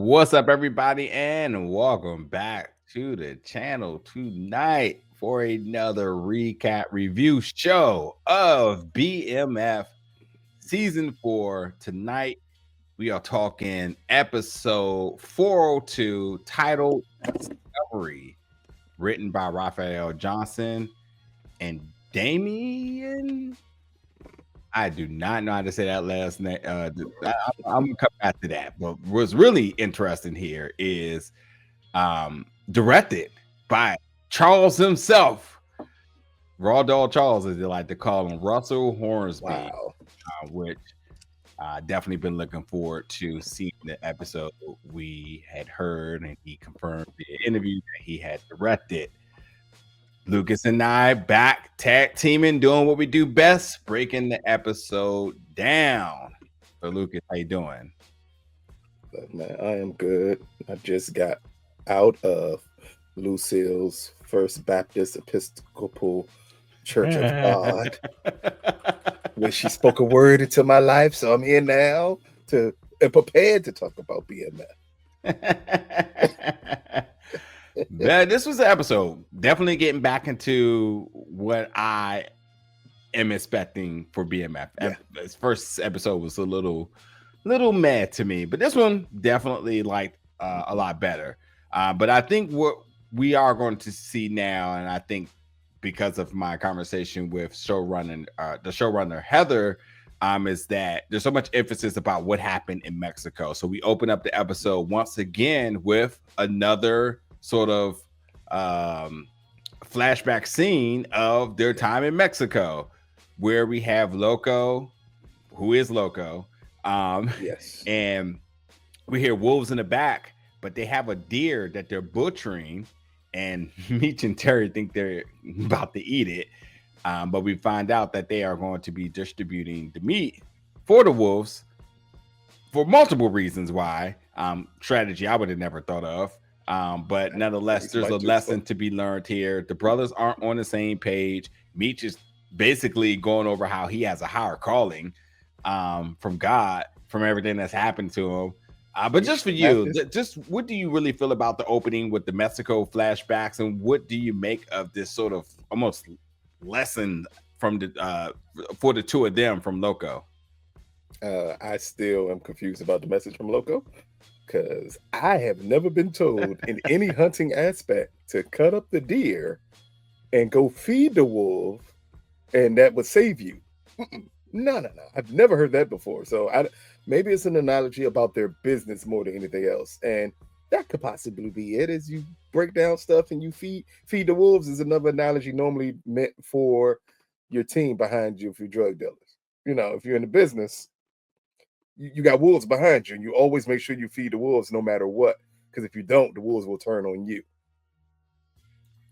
What's up, everybody, and welcome back to the channel tonight for another recap review show of BMF Season 4. Tonight, we are talking episode 402, titled Discovery, written by Raphael Johnson and Damien. I do not know how to say that last name. I'm gonna come back to that. But what's really interesting here is directed by Charles himself, Raw Dog Charles, as they like to call him, Russell Hornsby. Wow. Which definitely been looking forward to seeing the episode we had heard, and he confirmed the interview that he had directed. Lucas and I back tag teaming, doing what we do best, breaking the episode down. So, Lucas, how you doing? But man, I am good. I just got out of Lucille's First Baptist Episcopal Church of God, where she spoke a word into my life. So I'm here now and prepared to talk about BMF. Man, this was an episode definitely getting back into what I am expecting for BMF. Yeah. This first episode was a little mad to me, but this one definitely liked a lot better. But I think what we are going to see now, and I think because of my conversation with the showrunner Heather, is that there's so much emphasis about what happened in Mexico. So we open up the episode once again with another sort of flashback scene of their time in Mexico, where we have Loco, who is Loco. Yes. And we hear wolves in the back, but they have a deer that they're butchering, and Meech and Terry think they're about to eat it. But we find out that they are going to be distributing the meat for the wolves for multiple reasons why. Strategy I would have never thought of. But nonetheless, there's a lesson to be learned here. The brothers aren't on the same page. Meech is basically going over how he has a higher calling from God, from everything that's happened to him. But just for you, just what do you really feel about the opening with the Mexico flashbacks, and what do you make of this sort of almost lesson from the for the two of them from Loco? I still am confused about the message from Loco, because I have never been told in any hunting aspect to cut up the deer and go feed the wolf, and that would save you. No. I've never heard that before. So maybe it's an analogy about their business more than anything else. And that could possibly be it. As you break down stuff and you feed the wolves is another analogy normally meant for your team behind you if you're drug dealers. You know, if you're in the business, you got wolves behind you, and you always make sure you feed the wolves no matter what. Because if you don't, the wolves will turn on you.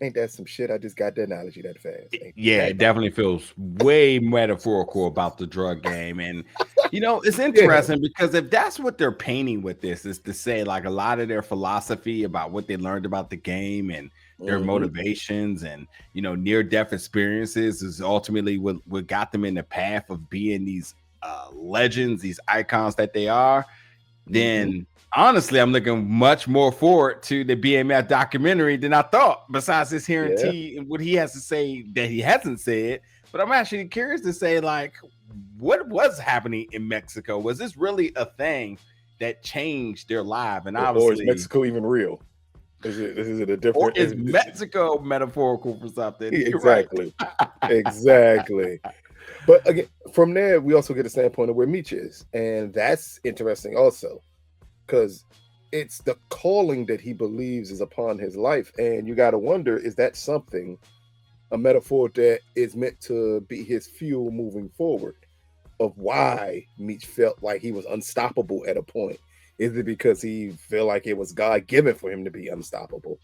Ain't that some shit? I just got the analogy that fast. Yeah, it definitely feels way metaphorical about the drug game. And, you know, it's interesting because if that's what they're painting with this, is to say like a lot of their philosophy about what they learned about the game and their motivations and, you know, near-death experiences is ultimately what got them in the path of being these legends, these icons that they are, then honestly, I'm looking much more forward to the BMF documentary than I thought, besides this hearing T and what he has to say that he hasn't said. But I'm actually curious to say, like, what was happening in Mexico? Was this really a thing that changed their life? And obviously, or is Mexico even real? Is it a different? Or is Mexico metaphorical for something? Exactly. Exactly. But again, from there, we also get a standpoint of where Meech is. And that's interesting also, because it's the calling that he believes is upon his life. And you got to wonder, is that something, a metaphor that is meant to be his fuel moving forward, of why Meech felt like he was unstoppable at a point? Is it because he felt like it was God-given for him to be unstoppable?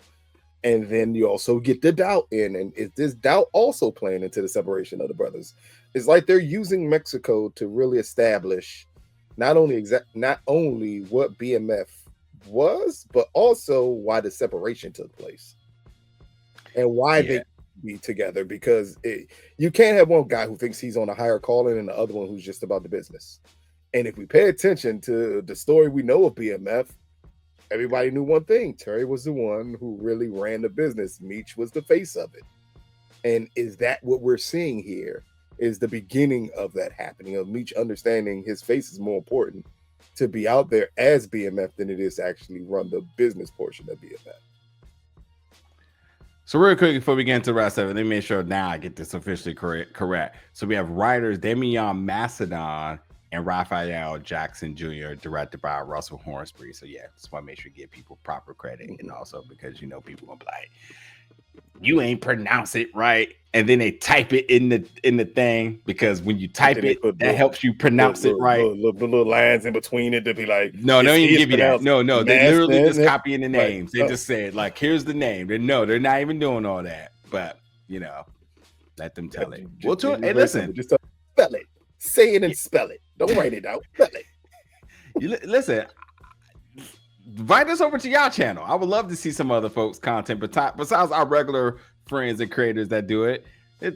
And then you also get the doubt in. And is this doubt also playing into the separation of the brothers? It's like they're using Mexico to really establish not only what BMF was, but also why the separation took place and why they be together. Because you can't have one guy who thinks he's on a higher calling and the other one who's just about the business. And if we pay attention to the story we know of BMF, everybody knew one thing. Terry was the one who really ran the business. Meech was the face of it. And is that what we're seeing here? Is the beginning of that happening, of Meech understanding his face is more important to be out there as BMF than it is to actually run the business portion of BMF. So real quick before we get into the rest of it, let me make sure now I get this officially correct. So we have writers Damian Macedon and Raphael Jackson Jr., directed by Russell Hornsby. So yeah, just want to make sure you give people proper credit, and also because people gonna be like, you ain't pronounce it right, and then they type it in the thing, because when you type it, that helps you pronounce it right. Little lines in between it to be like, no, they don't even give you that. No, they literally just copying the names. Right. They just said like, here's the name. They're not even doing all that. But let them tell it. Well, hey, listen, just spell it, say it, and spell it. Don't write it out. Spell it. Listen. Invite us over to y'all channel. I would love to see some other folks' content, but besides our regular friends and creators that do it, the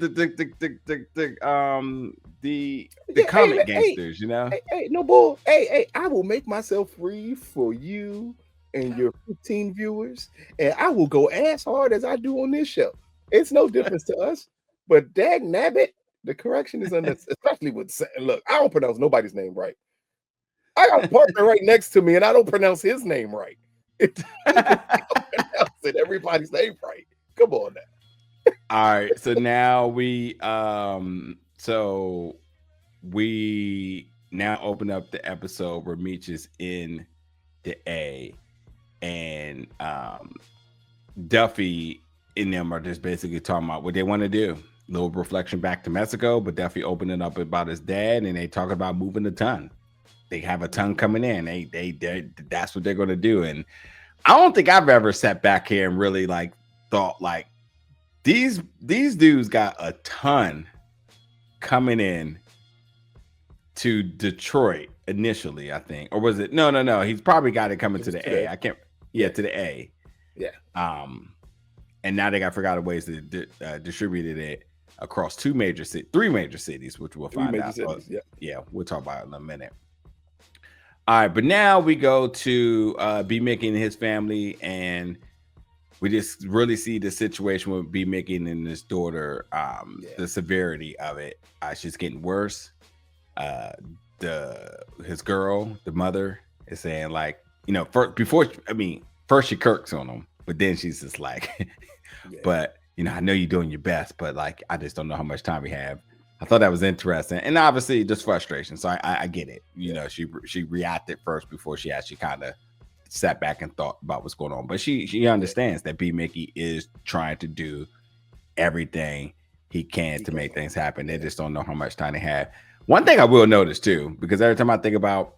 comic gangsters, Hey, no bull. Hey, I will make myself free for you and your 15 viewers, and I will go as hard as I do on this show. It's no difference to us. But dag nabbit, the correction is especially with look. I don't pronounce nobody's name right. I got a partner right next to me, and I don't pronounce his name right. Everybody's name right. Come on now. All right, so now we now open up the episode where Meech is in the A, and Duffy and them are just basically talking about what they want to do. Little reflection back to Mexico, but Duffy opening up about his dad, and they talking about moving a ton. They have a ton coming in. They that's what they're going to do. And I don't think I've ever sat back here and really thought these dudes got a ton coming in to Detroit initially, I think. Or was it? No. He's probably got it coming to the A. I can't. Yeah, to the A. Yeah. And now they got figured out ways to distribute it across three major cities, which we'll find out. Yeah, we'll talk about it in a minute. All right, but now we go to B. Mickey and his family, and we just really see the situation with B. Mickey and his daughter, the severity of it. She's getting worse. His girl, the mother, is saying first she kirks on him, but then she's just like, but I know you're doing your best, but I just don't know how much time we have. I thought that was interesting, and obviously just frustration. So I get it. She reacted first before she actually kind of sat back and thought about what's going on. But she understands that B. Mickey is trying to do everything he can to make things happen. They just don't know how much time they have. One thing I will notice too, because every time I think about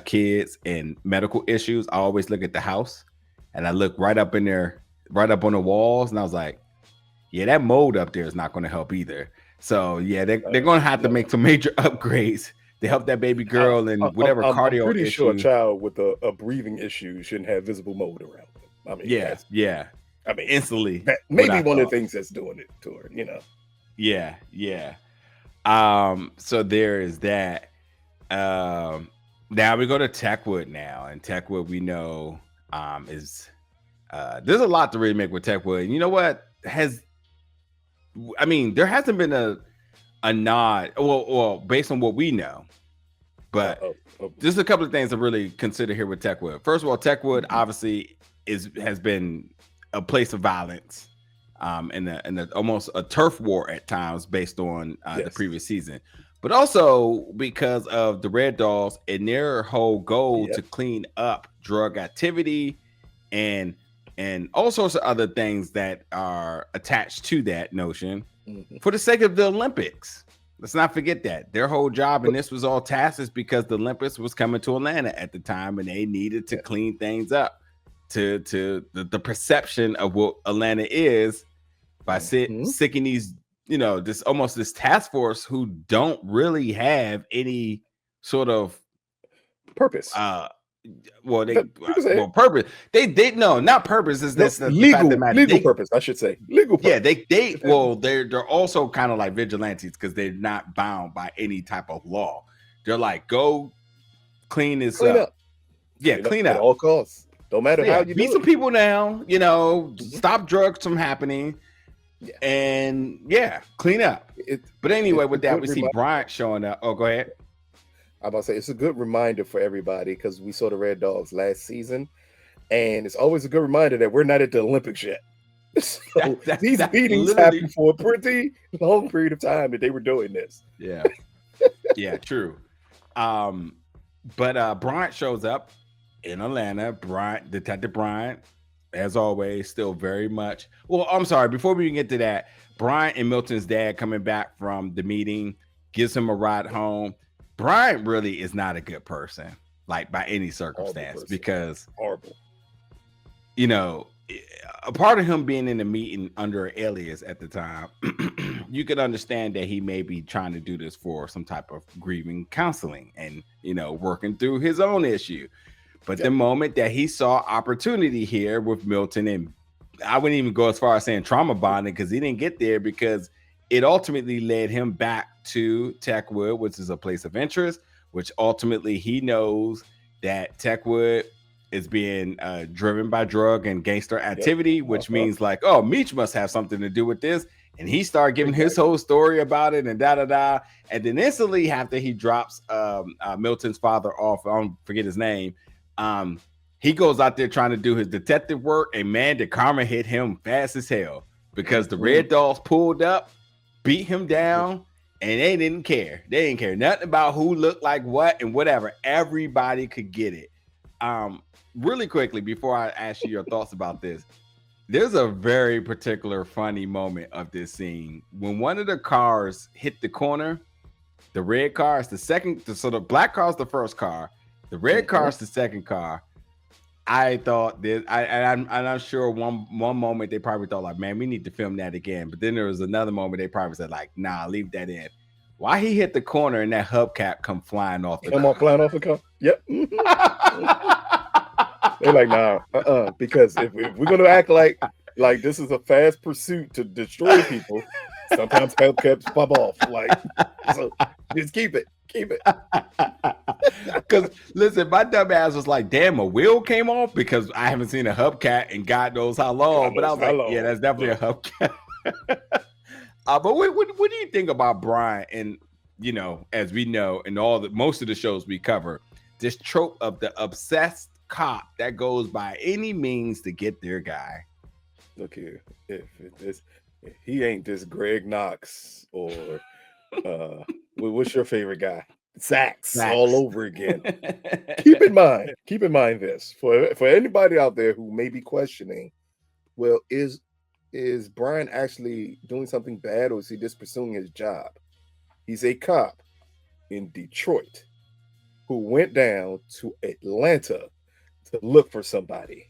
kids and medical issues, I always look at the house, and I look right up in there, right up on the walls, and I was like, yeah, that mold up there is not going to help either. So yeah, they're going to have to make some major upgrades to help that baby girl and whatever cardio. I'm pretty sure a child with a breathing issue shouldn't have visible mold around them. I mean, yeah. I mean, instantly. Maybe one of the things that's doing it to her. Yeah. So there is that. Now we go to Techwood now, and Techwood we know is there's a lot to really make with Techwood. And you know what there hasn't been a nod, well, based on what we know, but just a couple of things to really consider here with Techwood. First of all, Techwood obviously has been a place of violence, and almost a turf war at times based on the previous season, but also because of the Red Dolls and their whole goal to clean up drug activity and all sorts of other things that are attached to that notion for the sake of the Olympics. Let's not forget that their whole job, and this was all tacit because the Olympics was coming to Atlanta at the time, and they needed to clean things up to the perception of what Atlanta is by sicking these, this task force who don't really have any sort of purpose. Purpose. They no, not purpose. Is this legal purpose? I should say legal purpose. Yeah, they're also kind of like vigilantes because they're not bound by any type of law. They're like, go clean this up. Yeah, clean up at all costs. Don't matter how you beat do some it. people down, stop drugs from happening, and clean up. But anyway, with that, we see Bryant showing up. Oh, go ahead. I'm about to say it's a good reminder for everybody because we saw the Red Dogs last season, and it's always a good reminder that we're not at the Olympics yet. So these meetings happen for a pretty long period of time that they were doing this. Yeah, yeah, true. But Bryant shows up in Atlanta. Detective Bryant, as always, still very much. Well, I'm sorry. Before we even get to that, Bryant and Milton's dad coming back from the meeting gives him a ride home. Bryant really is not a good person, like by any circumstance, because horrible. A part of him being in the meeting under an alias at the time, you could understand that he may be trying to do this for some type of grieving counseling and, working through his own issue. But the moment that he saw opportunity here with Milton, and I wouldn't even go as far as saying trauma bonding, because he didn't get there, because it ultimately led him back to Techwood, which is a place of interest, which ultimately he knows that Techwood is being driven by drug and gangster activity, which means like, oh, Meech must have something to do with this. And he started giving his whole story about it and da-da-da. And then instantly after he drops Milton's father off, I don't forget his name, he goes out there trying to do his detective work. And man, the karma hit him fast as hell, because the Red Dogs pulled up, beat him down, and they didn't care. They didn't care nothing about who looked like what and whatever. Everybody could get it. Really quickly, before I ask you your thoughts about this, there's a very particular funny moment of this scene. When one of the cars hit the corner, the red car is the second. So the black car is the first car. The red car is the second car. I thought this, I'm sure one moment they probably thought like, man, we need to film that again. But then there was another moment they probably said like, nah, leave that in. Why he hit the corner and that hubcap come flying off the car? Flying off the car. Yep. They're like, nah, because if we're gonna act like this is a fast pursuit to destroy people, sometimes hubcaps pop off. Like, so just keep it. Because listen, my dumb ass was like, damn, a wheel came off, because I haven't seen a hubcat in God knows how long. But I was like, yeah, that's definitely a hubcat. But what do you think about Bryant? And as we know, in most of the shows we cover, this trope of the obsessed cop that goes by any means to get their guy. Look here, if he ain't this Greg Knox or what's your favorite guy? Sachs all over again. Keep in mind this for anybody out there who may be questioning, well, is Brian actually doing something bad, or is he just pursuing his job? He's a cop in Detroit who went down to Atlanta to look for somebody.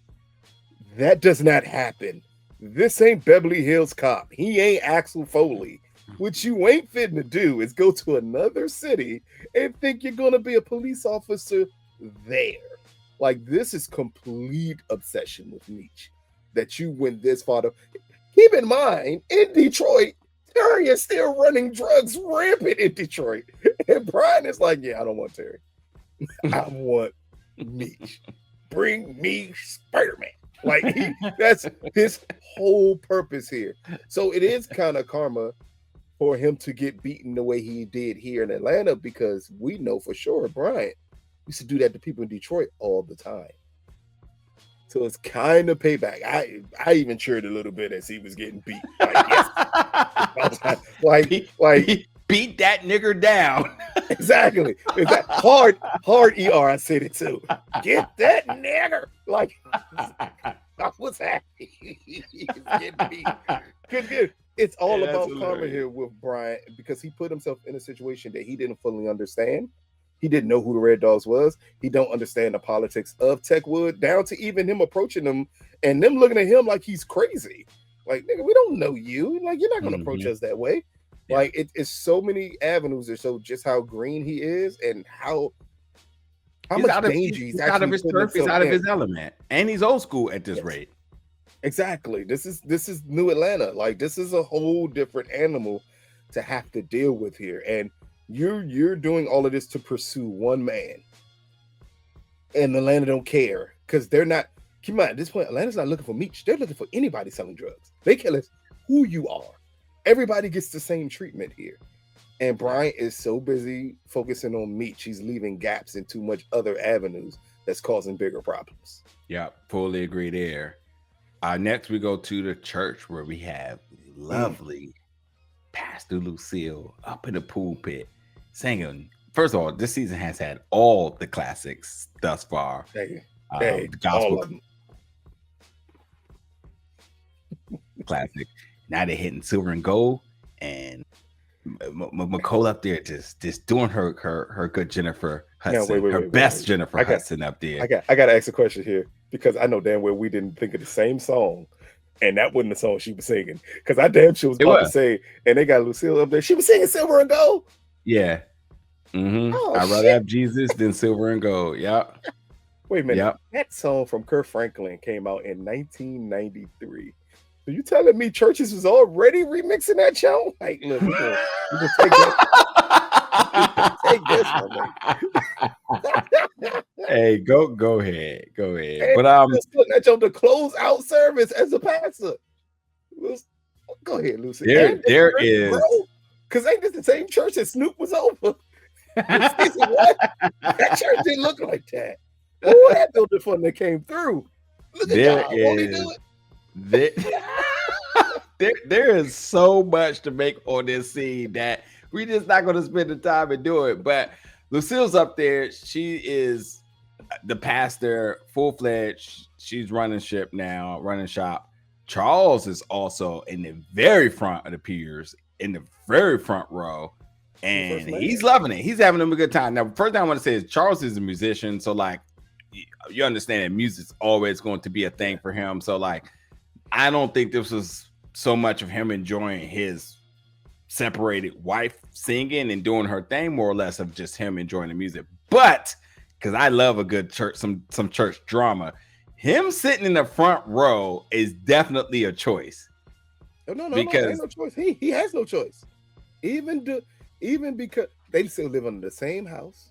That does not happen. This ain't Beverly Hills Cop. He ain't Axel Foley. What you ain't fitting to do is go to another city and think you're going to be a police officer there. Like, this is complete obsession with Meech. That you went this far to... Keep in mind, in Detroit, Terry is still running drugs rampant in Detroit. And Brian is like, yeah, I don't want Terry. I want Meech. Bring me Spider-Man. Like, that's his whole purpose here. So it is kind of karma for him to get beaten the way he did here in Atlanta, because we know for sure Bryant used to do that to people in Detroit all the time. So it's kind of payback. I even cheered a little bit as he was getting beat. Like, yes. like beat that nigger down. Exactly. Hard ER. I said it too. Get that nigger. Like, I was happy. He's getting beat. Good. It's all about karma here with Bryant, because he put himself in a situation that he didn't fully understand. He didn't know who the Red Dogs was. He don't understand the politics of Techwood, down to even him approaching them and them looking at him like he's crazy. Like, nigga, we don't know you. Like, you're not going to approach us that way. Yeah. Like, it's so many avenues that show just how green he is and how much danger he's out of his turf. He's out of his element, and he's old school at this rate. Exactly. This is New Atlanta. Like, this is a whole different animal to have to deal with here, and you're doing all of this to pursue one man, and Atlanta don't care because they're not. Keep in mind, at this point, Atlanta's not looking for Meech. They're looking for anybody selling drugs. They care less who you are. Everybody gets the same treatment here. And Bryant is so busy focusing on Meech, he's leaving gaps in too much other avenues that's causing bigger problems. Yeah, fully agree there. Next, we go to the church where we have lovely Pastor Lucille up in the pulpit singing. First of all, this season has had all the classics thus far. Hey, The gospel all of them. classic. Now they're hitting silver and gold, and McCole up there just doing her good Jennifer Hudson, her best Jennifer Hudson up there. I got to ask a question here because I know damn well we didn't think of the same song, and that wasn't the song she was singing. Because I damn sure was about to say, and they got Lucille up there. She was singing silver and gold. Yeah. Oh, I'd rather have Jesus than silver and gold. Yep. Wait a minute. Yep. That song from Kirk Franklin came out in 1993. So you telling me churches was already remixing that show? Like, look, we can take that. Take this from me. Hey, go ahead. Hey, but that on the close out service as a pastor. Go ahead, Lucy. There is, because ain't this the same church that Snoop was over? What? That church didn't look like that. Oh, that building fund that came through. Look at y'all. Won't he do it? There is so much to make on this scene that we're just not going to spend the time and do it. But Lucille's up there. She is the pastor, full-fledged. She's running shop. Charles is also in the very front of the pews, in the very front row, and he's loving it. He's having a good time. Now, first thing I want to say is Charles is a musician, so like you understand that music's always going to be a thing for him. So like, I don't think this was so much of him enjoying his separated wife singing and doing her thing, more or less of just him enjoying the music. But because I love a good church, some church drama, him sitting in the front row is definitely a choice. No, because no choice. He has no choice. Even because they still live under the same house.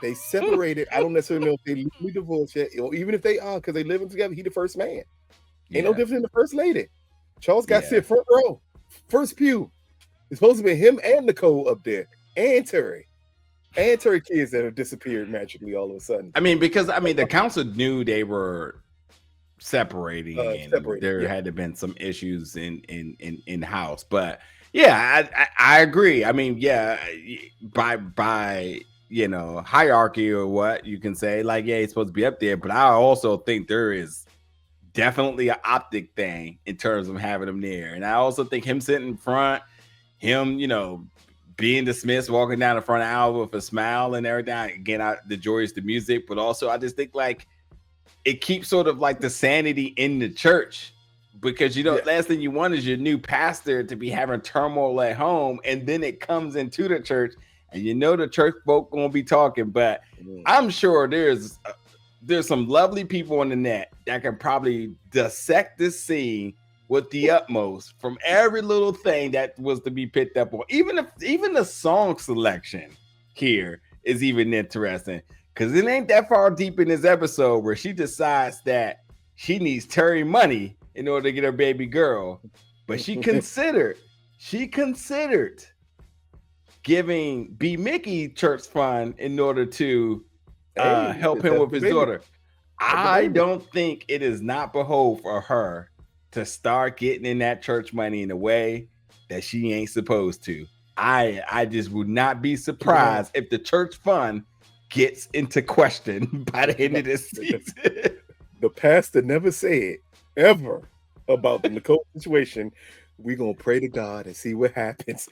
They separated. I don't necessarily know if they legally divorced yet, or even if they are, because they living together. He the first man. Ain't no different than the first lady. Charles got to sit front row, first pew. It's supposed to be him and Nicole up there, and Terry kids that have disappeared magically all of a sudden. I mean, because the council knew they were separating, and there had to been some issues in house. But yeah, I agree. I mean, yeah, by hierarchy or what you can say, like, yeah, he's supposed to be up there. But I also think there is definitely an optic thing in terms of having him there. And I also think him sitting in front, him, being dismissed, walking down the front aisle with a smile and everything. Again, the joy is the music, but also I just think like it keeps sort of like the sanity in the church, because last thing you want is your new pastor to be having turmoil at home, and then it comes into the church, and the church folk gonna be talking. But I'm sure there's some lovely people on the net that can probably dissect this scene with the utmost from every little thing that was to be picked up on. Even the song selection here is even interesting, because it ain't that far deep in this episode where she decides that she needs Terry money in order to get her baby girl, but she considered giving B. Mickey church fund in order to help him with his daughter. I don't think it is not behove for her to start getting in that church money in a way that she ain't supposed to. I just would not be surprised if the church fund gets into question by the end of this season. The pastor never said ever about the Nicole situation, we're gonna pray to God and see what happens.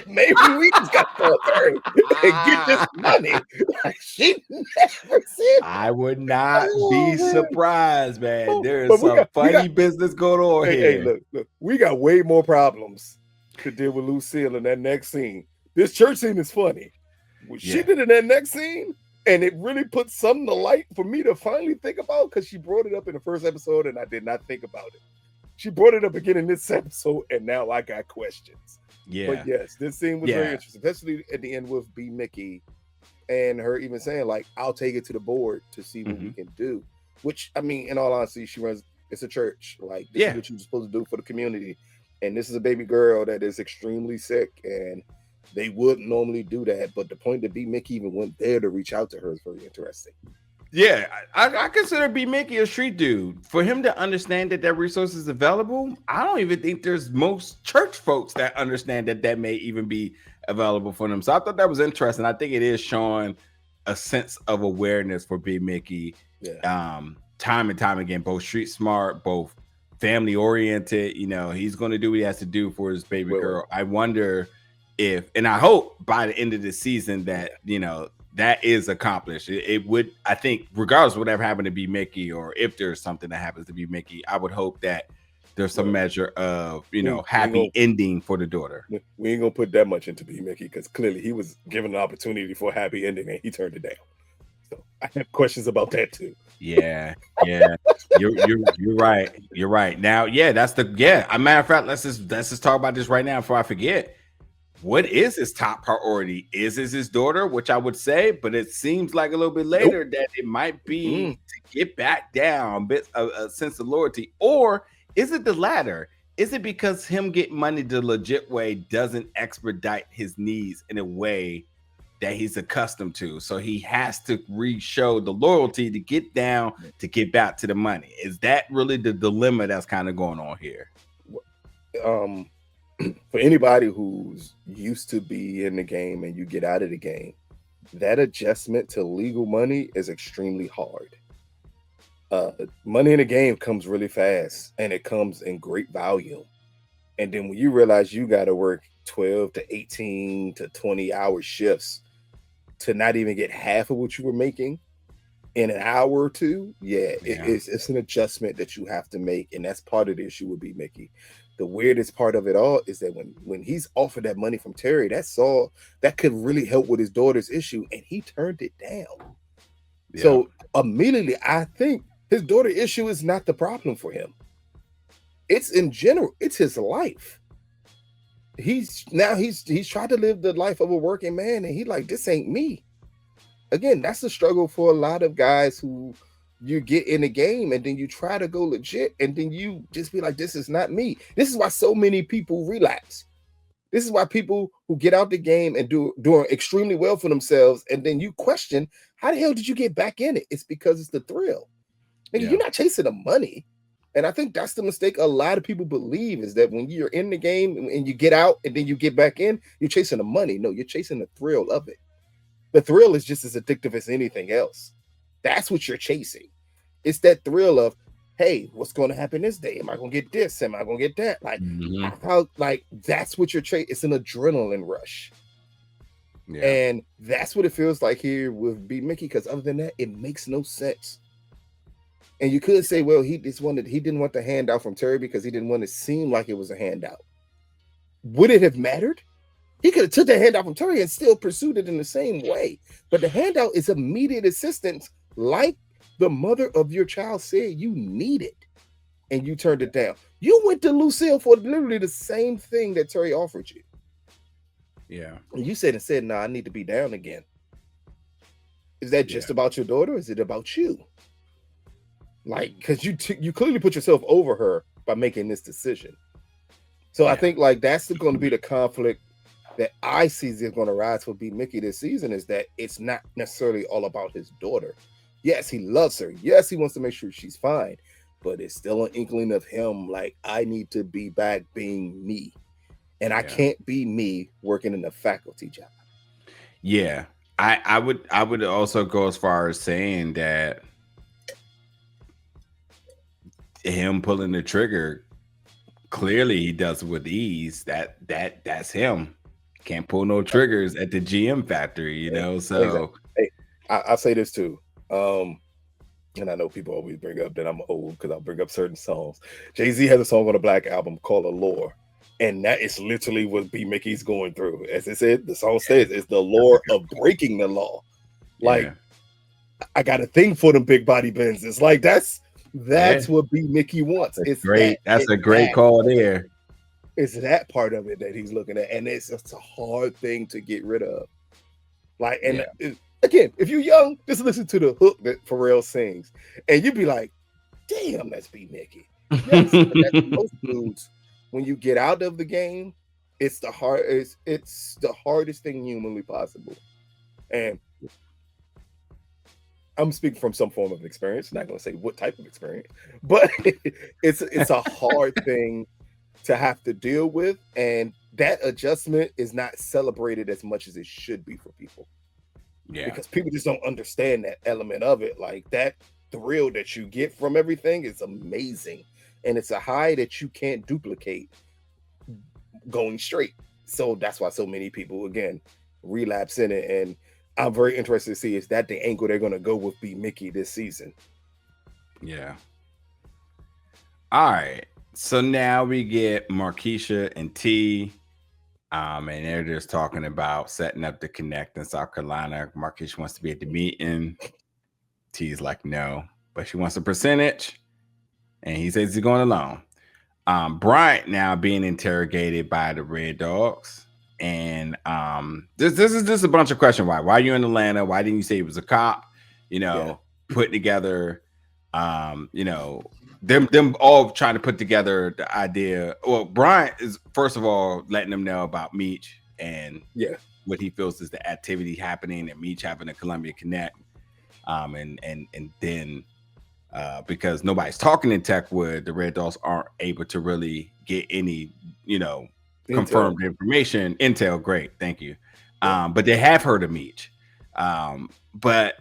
Maybe we just got to her and get this money. She never said. I would not be surprised, man. There is some funny business going on here. Hey, look, we got way more problems to deal with Lucille in that next scene. This church scene is funny. What she did in that next scene, and it really put something to light for me to finally think about, because she brought it up in the first episode and I did not think about it. She brought it up again in this episode, and now I got questions. Yeah. But yes, this scene was very interesting, especially at the end with B. Mickey and her even saying, like, I'll take it to the board to see what we can do. which I mean, in all honesty, she runs. It's a church. Like this is what you're supposed to do for the community. And this is a baby girl that is extremely sick, and they wouldn't normally do that. But the point that B Mickey even went there to reach out to her is very interesting. Yeah, I consider B Mickey a street dude. For him to understand that resource is available, I don't even think there's most church folks that understand that may even be available for them. So I thought that was interesting. I think it is showing a sense of awareness for B Mickey. Yeah. Time and time again, both street smart, both family oriented. You know, he's going to do what he has to do for his baby girl. I wonder if, and I hope by the end of the season that, you know, that is accomplished. It would, I think, regardless of whatever happened to be Mickey, or if there's something that happens to be Mickey, I would hope that there's some measure of, you know, happy ending for the daughter. We ain't gonna put that much into B Mickey because clearly he was given an opportunity for a happy ending and he turned it down. So I have questions about that too. Yeah. You're right. You're right. Now, that's a matter of fact, let's just talk about this right now before I forget. What is his top priority? Is his daughter, which I would say, but it seems like a little bit later that it might be to get back down a bit of a sense of loyalty, or is it the latter? Is it because him getting money the legit way doesn't expedite his needs in a way that he's accustomed to? So he has to re-show the loyalty to get down, to get back to the money. Is that really the dilemma that's kind of going on here? For anybody who's used to be in the game and you get out of the game, that adjustment to legal money is extremely hard. Money in the game comes really fast and it comes in great volume. And then when you realize you got to work 12 to 18 to 20 hour shifts to not even get half of what you were making in an hour or two, it's an adjustment that you have to make. And that's part of the issue with B Mickey. The weirdest part of it all is that when he's offered that money from Terry, that could really help with his daughter's issue, and he turned it down. Yeah. So immediately, I think his daughter issue is not the problem for him. It's in general, it's his life. He's tried to live the life of a working man, and he's like, this ain't me. Again, that's the struggle for a lot of guys who you get in the game and then you try to go legit and then you just be like, this is not me. This is why so many people relapse. This is why people who get out the game and doing extremely well for themselves, and then you question, how the hell did you get back in it? It's because it's the thrill. And you're not chasing the money. And I think that's the mistake a lot of people believe, is that when you're in the game and you get out and then you get back in, you're chasing the money. No, you're chasing the thrill of it. The thrill is just as addictive as anything else. That's what you're chasing. It's that thrill of, hey, what's going to happen this day? Am I going to get this? Am I going to get that? Like, that's what you're chasing. It's an adrenaline rush. Yeah. And that's what it feels like here with B Mickey, because other than that, it makes no sense. And you could say, well, he didn't want the handout from Terry because he didn't want to seem like it was a handout. Would it have mattered? He could have took the handout from Terry and still pursued it in the same way. But the handout is immediate assistance, like the mother of your child said you needed, and you turned it down. You went to Lucille for literally the same thing that Terry offered you. Yeah. And you said, no, I need to be down again. Is that just about your daughter? Or is it about you? Like, because you clearly put yourself over her by making this decision. So I think like that's going to be the conflict that I see is going to rise for B Mickey this season, is that it's not necessarily all about his daughter. Yes, he loves her. Yes, he wants to make sure she's fine, but it's still an inkling of him like, I need to be back being me, and I can't be me working in a faculty job. Yeah, I would also go as far as saying that him pulling the trigger, clearly he does it with ease. That's him. Can't pull no triggers at the GM factory, you know. So exactly. Hey, I'll say this too. And I know people always bring up that I'm old because I'll bring up certain songs. Jay-Z has a song on the Black album called Allure, and that is literally what B Mickey's going through. As I said, the song says it's the allure of breaking the law. Like, I got a thing for them big body Benz. It's like that's what B Mickey wants. It's great. That's a great call there. It's that part of it that he's looking at, and it's a hard thing to get rid of. Like, and again, if you're young, just listen to the hook that Pharrell sings, and you'd be like, "Damn, that's B Mickey." Yes, but that's most dudes. When you get out of the game, it's the hardest thing humanly possible. And I'm speaking from some form of experience. Not going to say what type of experience, but it's a hard thing to have to deal with, and that adjustment is not celebrated as much as it should be for people. Yeah, Because people just don't understand that element of it. Like that thrill that you get from everything is amazing, and it's a high that you can't duplicate going straight. So that's why so many people again relapse in it, and I'm very interested to see is that the angle they're going to go with B Mickey this season. yeah. All right. So now we get Markeisha and T. And they're just talking about setting up the connect in South Carolina. Markeisha wants to be at the meeting. T's like, no, but she wants a percentage. And he says he's going alone. Bryant now being interrogated by the Red Dogs. And this is just a bunch of questions. Why are you in Atlanta? Why didn't you say he was a cop? Putting together, them all trying to put together the idea. Well, Bryant is first of all letting them know about Meech and what he feels is the activity happening and Meech having a Columbia Connect. And then because nobody's talking in Techwood, the Red Dogs aren't able to really get any, confirmed information. Intel, great, thank you. But they have heard of Meech. But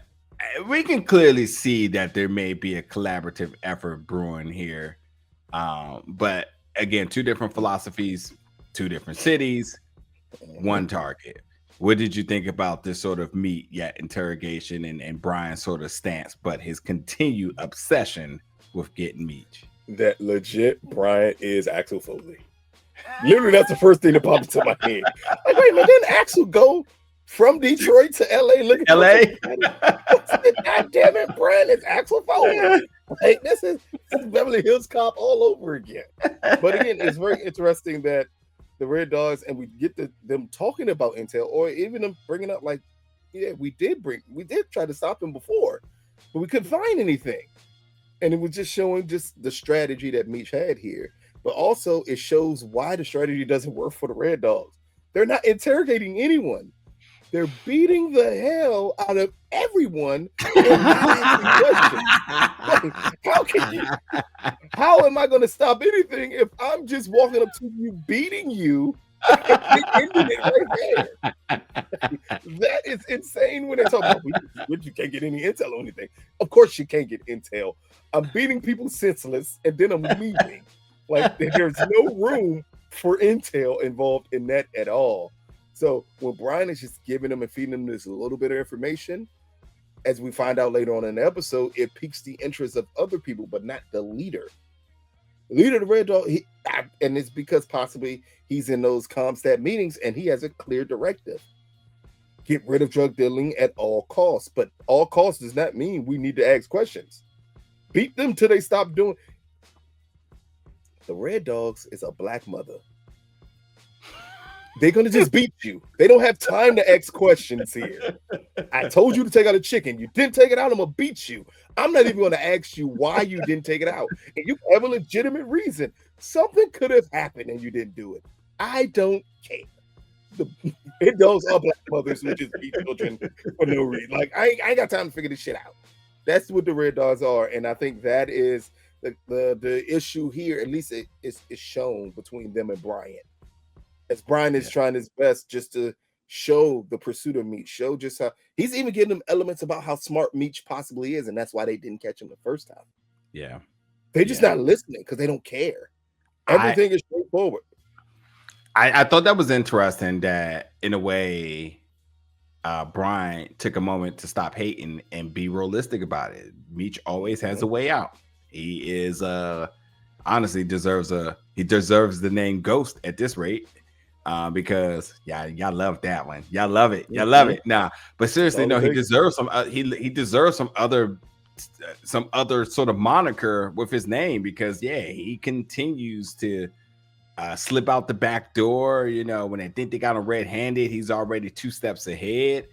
we can clearly see that there may be a collaborative effort brewing here. But again, two different philosophies, two different cities, one target. What did you think about this sort of meet yet interrogation and Brian's sort of stance, but his continued obsession with getting Meech? That legit Bryant is Axel Foley. Literally, that's the first thing that popped into my head. Like, wait, man, didn't Axel go from Detroit to LA looking for LA? God damn it, Brian, it's Axel Foley. Like, this is Beverly Hills Cop all over again. But again, it's very interesting that the Red Dogs, and we get them talking about intel, or even them bringing up like, we did try to stop him before, but we couldn't find anything. And it was just showing just the strategy that Meech had here. But also it shows why the strategy doesn't work for the Red Dogs. They're not interrogating anyone. They're beating the hell out of everyone. How am I going to stop anything if I'm just walking up to you, beating you, and ending it right there? That is insane when they talk about you can't get any intel or anything. Of course you can't get intel. I'm beating people senseless and then I'm leaving. Like there's no room for intel involved in that at all. So when Brian is just giving them and feeding them this little bit of information, as we find out later on in the episode, it piques the interest of other people, but not the leader. The leader of the Red Dog, and it's because possibly he's in those Comstat meetings and he has a clear directive. Get rid of drug dealing at all costs. But all costs does not mean we need to ask questions. Beat them till they stop doing. The Red Dogs is a black mother. They're going to just beat you. They don't have time to ask questions here. I told you to take out a chicken. You didn't take it out. I'm going to beat you. I'm not even going to ask you why you didn't take it out. And you have a legitimate reason. Something could have happened and you didn't do it. I don't care. The Red Dogs are black mothers who just beat children for no reason. Like, I ain't got time to figure this shit out. That's what the Red Dogs are. And I think that is the issue here. At least it's shown between them and Bryant. As Brian is trying his best just to show the pursuit of Meech, show just how he's even getting them elements about how smart Meech possibly is, and that's why they didn't catch him the first time. Yeah. They're just not listening because they don't care. Everything is straightforward. I thought that was interesting that in a way Brian took a moment to stop hating and be realistic about it. Meech always has a way out. He is honestly deserves the name Ghost at this rate. Because y'all love that one. Y'all love it. Y'all love it. Nah, but seriously, no, he deserves some. He deserves some other sort of moniker with his name because he continues to slip out the back door. When they think they got him red-handed, he's already 2 steps ahead.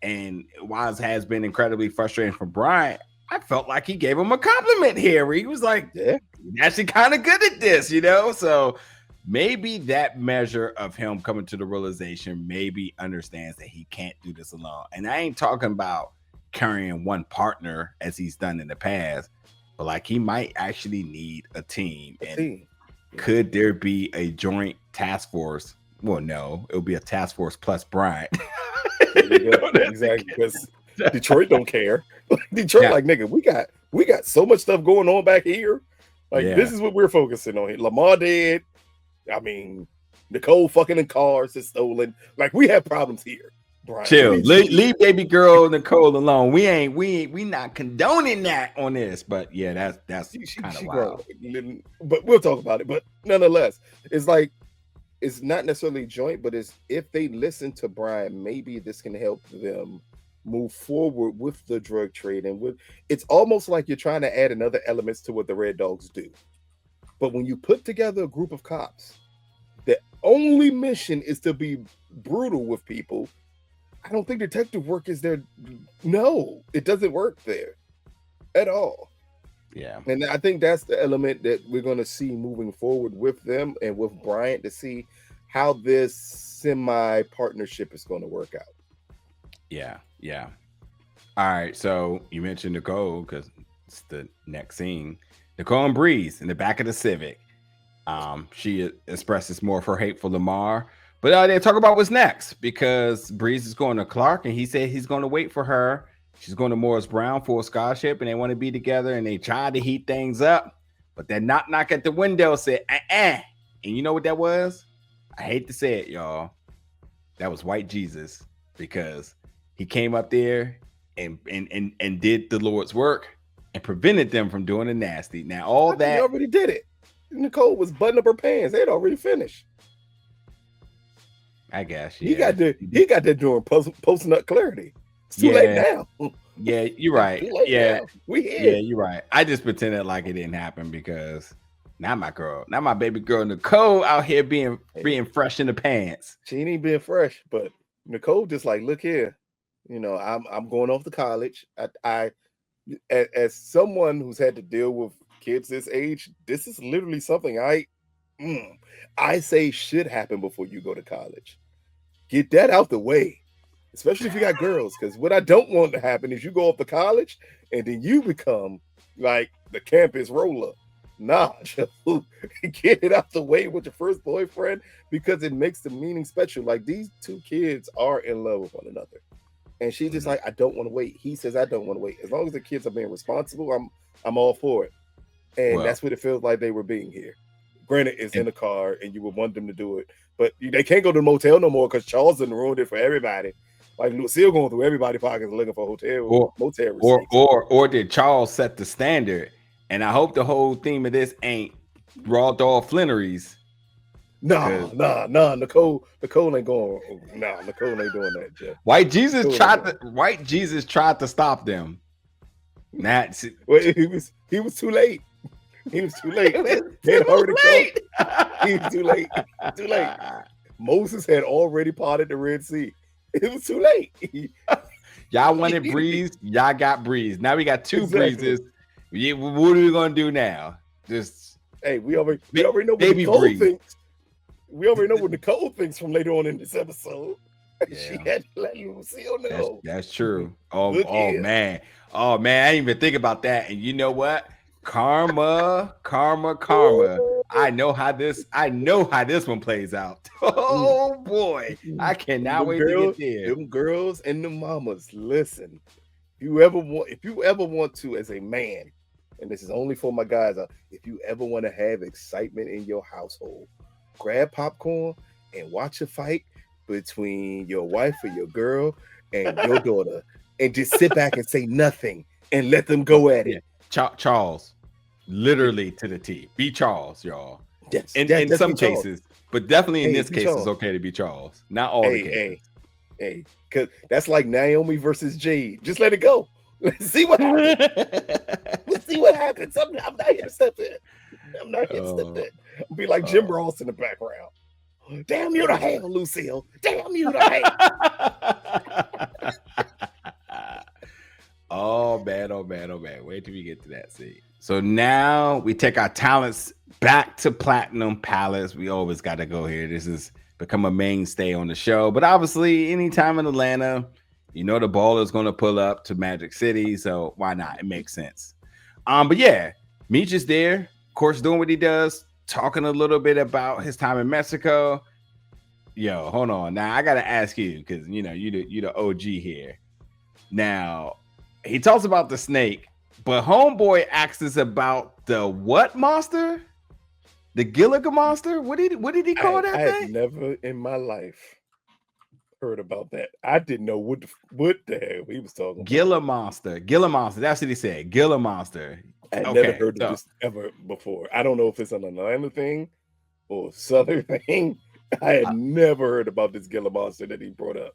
And while it has been incredibly frustrating for Bryant, I felt like he gave him a compliment here where he was like, yeah, you're actually kind of good at this, you know? So maybe that measure of him coming to the realization, maybe understands that he can't do this alone. And I ain't talking about carrying one partner as he's done in the past, but like he might actually need a team. Could there be a joint task force? Well, no, it'll be a task force plus Bryant. Exactly, because Detroit don't care. Detroit, like, nigga, we got so much stuff going on back here. Like, this is what we're focusing on here. Lamar dead. I mean, Nicole fucking in cars is stolen. Like, we have problems here. Brian, chill. Leave baby girl Nicole alone. We not condoning that on this, but yeah, that's kind of wild. But we'll talk about it. But nonetheless, it's like, it's not necessarily joint, but it's if they listen to Brian, maybe this can help them move forward with the drug trade. And with it's almost like you're trying to add another elements to what the Red Dogs do. But when you put together a group of cops, the only mission is to be brutal with people. I don't think detective work is there. No, it doesn't work there at all. Yeah. And I think that's the element that we're going to see moving forward with them and with Bryant to see how this semi-partnership is going to work out. Yeah. Yeah. All right. So you mentioned Nicole because it's the next scene. Nicole and Breeze in the back of the Civic. She expresses more of her hate for Lamar. But they talk about what's next because Breeze is going to Clark and he said he's going to wait for her. She's going to Morris Brown for a scholarship and they want to be together and they try to heat things up. But that knock at the window said, And you know what that was? I hate to say it, y'all. That was White Jesus because he came up there and did the Lord's work and prevented them from doing the nasty. Now, he already did it. Nicole was buttoning up her pants. They'd already finished. I guess he got that doing posting up clarity. It's too late now. Yeah, you're right. Now. You're right. I just pretended like it didn't happen because not my baby girl Nicole out here being fresh in the pants. She ain't being fresh, but Nicole just like, look here, you know, I'm going off to college. I as someone who's had to deal with kids this age, this is literally something I say should happen before you go to college. Get that out the way, especially if you got girls. Because what I don't want to happen is you go off to college and then you become like the campus roller. Nah, just get it out the way with your first boyfriend because it makes the meaning special. Like these two kids are in love with one another. And she's just like, I don't want to wait. He says, I don't want to wait. As long as the kids are being responsible, I'm all for it. And that's what it feels like they were being here. Granted, it's in a car and you would want them to do it. But they can't go to the motel no more because Charles done ruined it for everybody. Like Lucille going through everybody's pockets looking for motel receipts. Or did Charles set the standard? And I hope the whole theme of this ain't raw dog Flenory's. Nah. Nicole ain't going. Nah, Nicole ain't doing that, Jeff. White Jesus tried to stop them. He was too late. He was too late. He was too late. Too late. Moses had already parted the Red Sea. It was too late. Y'all wanted Breeze. Y'all got Breeze. Now we got two Breezes. What are we gonna do now? Just we already know what Nicole thinks. We already know what Nicole thinks from later on in this episode. Yeah. She had to let Lucille know. That's true. Oh man. I didn't even think about that. And you know what? Karma. I know how this one plays out. Oh boy. I cannot wait to get there. Them girls and the mamas, listen. If you ever want to, as a man, and this is only for my guys, if you ever want to have excitement in your household, grab popcorn and watch a fight between your wife or your girl and your daughter, and just sit back and say nothing and let them go at it. Charles, literally to the T. Be Charles, y'all. Yes, in some cases, but definitely in this case, Charles. It's okay to be Charles. Not all the cases. Hey, because that's like Naomi versus Jade. Just let it go. Let's see what happens. I'm not here to step in. I'll be like Jim Ross in the background. Damn you to hell, Lucille. Damn you to hell. Wait till we get to that scene. So now we take our talents back to Platinum Palace. We always got to go here. This has become a mainstay on the show. But obviously, anytime in Atlanta, you know the ball is going to pull up to Magic City. So why not? It makes sense. But yeah, Meech is there, of course, doing what he does, talking a little bit about his time in Mexico. Yo, hold on. Now I gotta ask you, because you the OG here. Now, he talks about the snake, but homeboy asks us about the what monster? The Gilligan monster? What did he call that thing? I thing? had never in my life heard about that. I didn't know what the hell he was talking about. Gilligan monster. That's what he said. Gilligan monster. I never heard of this ever before. I don't know if it's an Atlanta thing or Southern thing. I had never heard about this Gilligan monster that he brought up.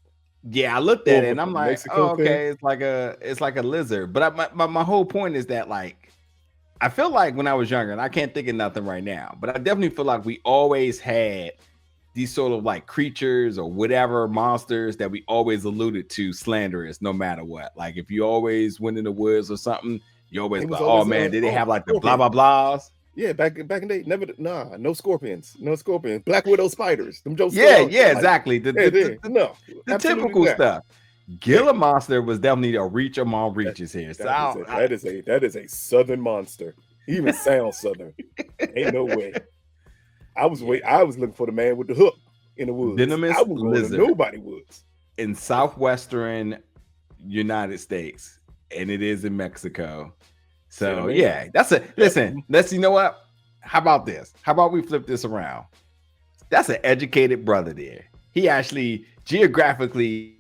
Yeah, I looked at it and I'm like, Mexico okay, thing? it's like a lizard. But my whole point is that, like, I feel like when I was younger, and I can't think of nothing right now, but I definitely feel like we always had these sort of like creatures or whatever monsters that we always alluded to slanderous no matter what. Like if you always went in the woods or something, you always like, oh man, did they have like the blah blah blahs? Yeah, back in the day, no scorpions, Black Widow spiders. Them exactly. The typical not. stuff. Gilligan monster was definitely a reach among reaches here. That is a Southern monster. He even sounds Southern. Ain't no way. I was looking for the man with the hook in the woods. Venomous lizard. Nobody woods in southwestern United States, and it is in Mexico. So yeah, let's you know what? How about this? How about we flip this around? That's an educated brother there. He actually geographically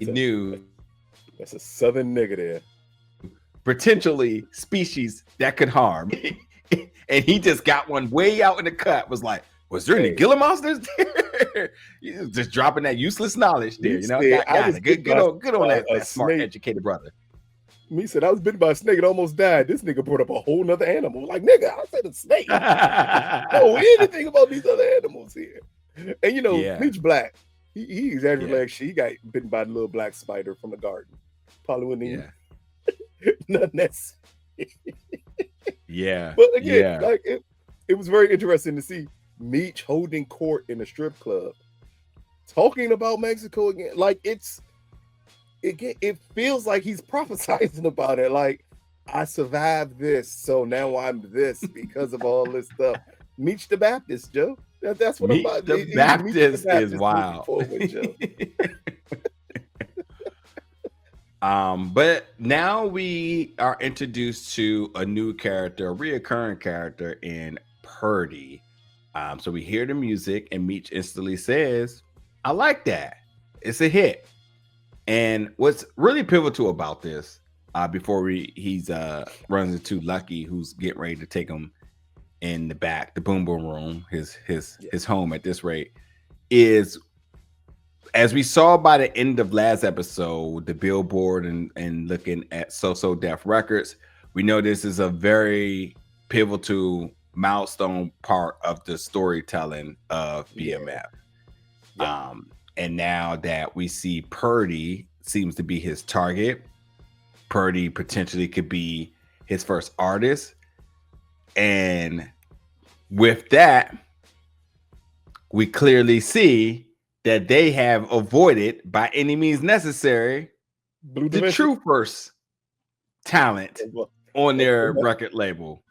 knew that's a Southern nigga there. Potentially species that could harm. And he just got one way out in the cut. Was like, was there any Gilligan monsters there? Just dropping that useless knowledge there. You know, good on that smart, educated brother. Me said I was bitten by a snake and almost died. This nigga brought up a whole nother animal. Like, nigga, I said a snake. I don't know anything about these other animals here. And Meech black. He exaggerated like shit. He got bitten by the little black spider from the garden. Probably wouldn't even nothing that's But again, like it was very interesting to see Meech holding court in a strip club, talking about Mexico again. Like it feels like he's prophesizing about it. Like, I survived this, so now I'm this because of all this stuff. Meech the Baptist, Joe. That's what Meech I'm about. The Baptist is wild. But now we are introduced to a new character, a reoccurring character in Purdy. So we hear the music, and Meech instantly says, "I like that. It's a hit." And what's really pivotal about this, before he runs into Lucky, who's getting ready to take him in the back, the boom boom room, his home at this rate, is, as we saw by the end of last episode, the billboard and looking at So Def Records, we know this is a very pivotal milestone part of the storytelling of BMF. And now that we see Purdy seems to be his target, Purdy potentially could be his first artist. And with that, we clearly see that they have avoided by any means necessary the true first talent on their record label.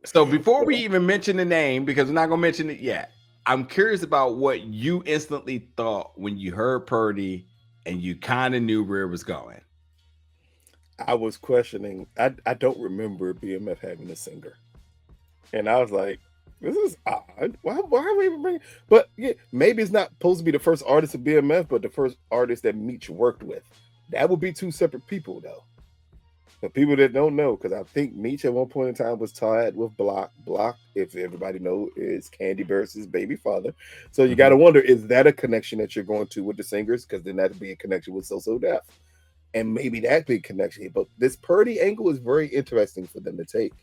So before we even mention the name, because we're not going to mention it yet, I'm curious about what you instantly thought when you heard Purdy and you kind of knew where it was going. I was questioning. I don't remember BMF having a singer. And I was like, this is odd. Why are we even bringing? But yeah, maybe it's not supposed to be the first artist of BMF, but the first artist that Meech worked with. That would be two separate people, though. For people that don't know, because I think Meech at one point in time was tied with Block. Block, if everybody knows, is Candy Burst's baby father. So you got to wonder, is that a connection that you're going to with the singers? Because then that'd be a connection with So Def. And maybe that big connection. But this Purdy angle is very interesting for them to take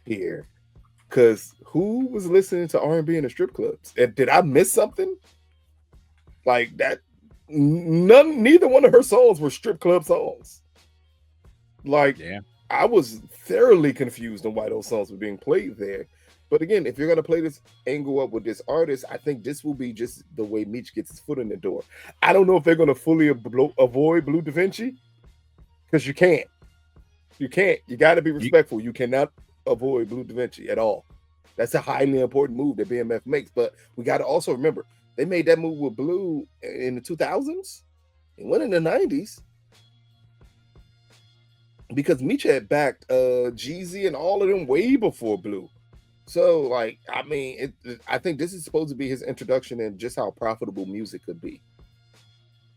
here. Because who was listening to R&B in the strip clubs? And did I miss something? Like that? Neither one of her songs were strip club songs. Like, Yeah. I was thoroughly confused on why those songs were being played there. But again, if you're gonna play this angle up with this artist, I think this will be just the way Meech gets his foot in the door. I don't know if they're gonna fully avoid Blue Da Vinci, because you can't. You can't. You got to be respectful. You cannot avoid Blue Da Vinci at all. That's a highly important move that BMF makes. But we got to also remember they made that move with Blue in the 2000s. It went in the 90s because Meech had backed Jeezy and all of them way before Blue. So, like, I mean, I think this is supposed to be his introduction and just how profitable music could be.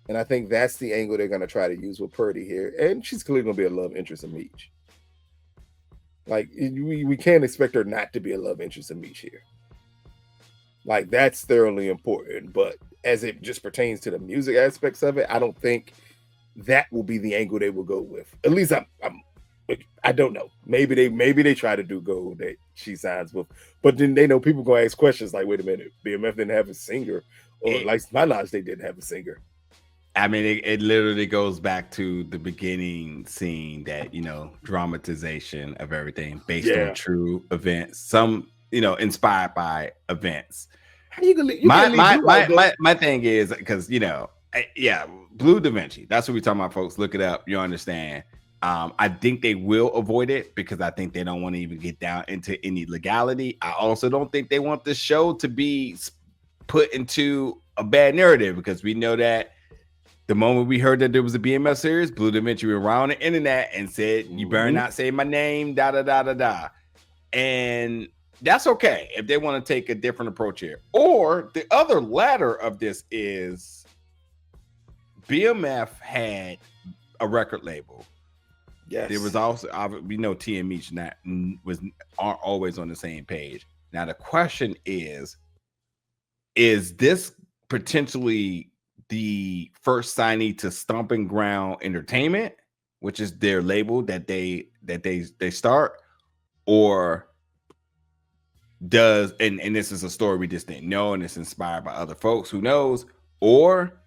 And I think that's the angle they're going to try to use with Purdy here. And she's clearly going to be a love interest in Meech. Like, we can't expect her not to be a love interest in Meech here. Like, that's thoroughly important. But as it just pertains to the music aspects of it, I don't think that will be the angle they will go with. At least I don't know. Maybe they try to do gold that she signs with, but then they know people gonna ask questions like, wait a minute, BMF didn't have a singer, or like my knowledge, they didn't have a singer. I mean, it literally goes back to the beginning scene that, dramatization of everything based on true events, some, inspired by events. How you gonna my thing is, because, Blue Da Vinci, that's what we're talking about, folks. Look it up. You understand. I think they will avoid it because I think they don't want to even get down into any legality. I also don't think they want the show to be put into a bad narrative, because we know that the moment we heard that there was a BMF series, Blue Da Vinci went around the internet and said, you better not say my name, da da da da da. And that's okay if they want to take a different approach here. Or the other ladder of this is BMF had a record label. Yes. There was also, we know T and Meech aren't always on the same page. Now the question is this potentially the first signee to Stomping Ground Entertainment, which is their label that they start, or does, and this is a story we just didn't know, and it's inspired by other folks, who knows, or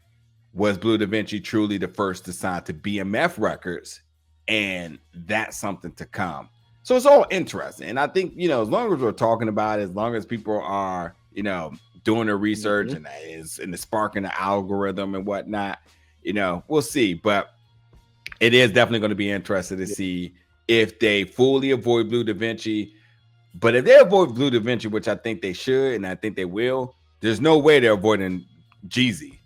was Blue Da Vinci truly the first to sign to BMF Records, and that's something to come? So it's all interesting, and I think, as long as we're talking about it, as long as people are, doing their research and it's sparking the algorithm and whatnot, we'll see. But it is definitely going to be interesting to see if they fully avoid Blue Da Vinci. But if they avoid Blue Da Vinci, which I think they should, and I think they will, there's no way they're avoiding Jeezy.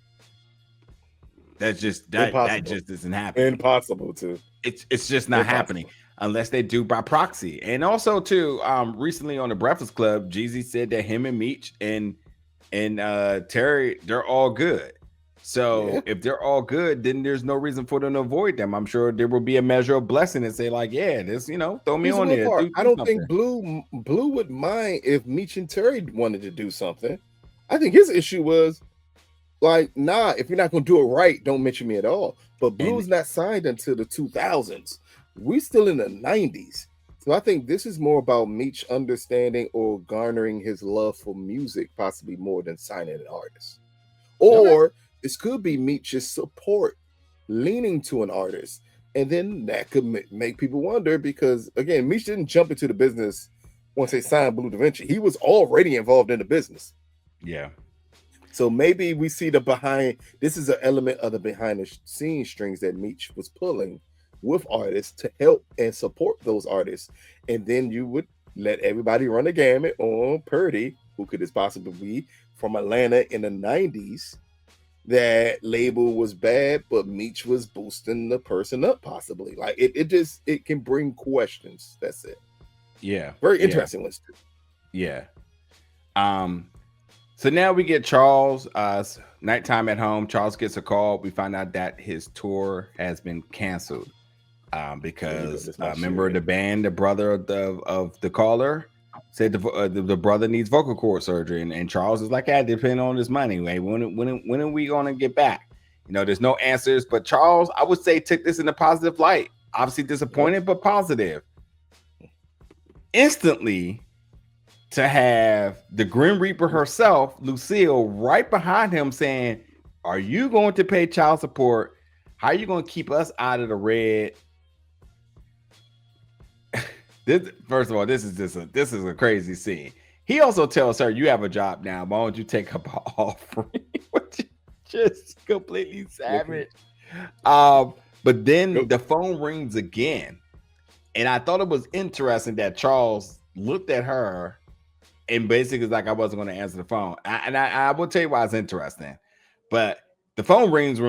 That's just that just isn't happening. Impossible to. It's just not happening unless they do by proxy. And also too, recently on the Breakfast Club, Jeezy said that him and Meech and Terry, they're all good. So if they're all good, then there's no reason for them to avoid them. I'm sure there will be a measure of blessing and say like, this, throw me on there. I don't think Blue would mind if Meech and Terry wanted to do something. I think his issue was like, nah, if you're not going to do it right, don't mention me at all. But Blue's not signed until the 2000s. We're still in the 90s. So I think this is more about Meech understanding or garnering his love for music, possibly more than signing an artist. Or this could be Meech's support leaning to an artist. And then that could make people wonder, because, again, Meech didn't jump into the business once they signed Blue Da Vinci. He was already involved in the business. Yeah. So maybe we see this is an element of the behind the scenes strings that Meech was pulling with artists to help and support those artists. And then you would let everybody run a gamut on Purdy, who could this possibly be, from Atlanta in the 90s. That label was bad, but Meech was boosting the person up, possibly. Like it can bring questions. That's it. Yeah. Very interesting list. Yeah. So now we get Charles, nighttime at home. Charles gets a call. We find out that his tour has been canceled because a member of the band, the brother of the caller, said the brother needs vocal cord surgery. And Charles is like, depending on his money. Hey, when are we going to get back? There's no answers. But Charles, I would say, took this in a positive light. Obviously disappointed, but positive. Instantly, to have the Grim Reaper herself, Lucille, right behind him saying, are you going to pay child support? How are you going to keep us out of the red? This, first of all, this is a crazy scene. He also tells her, "You have a job now. Why don't you take up an offering?" Which is just completely savage. But then the phone rings again, and I thought it was interesting that Charles looked at her and basically was like, "I wasn't going to answer the phone." I will tell you why it's interesting. But the phone rings,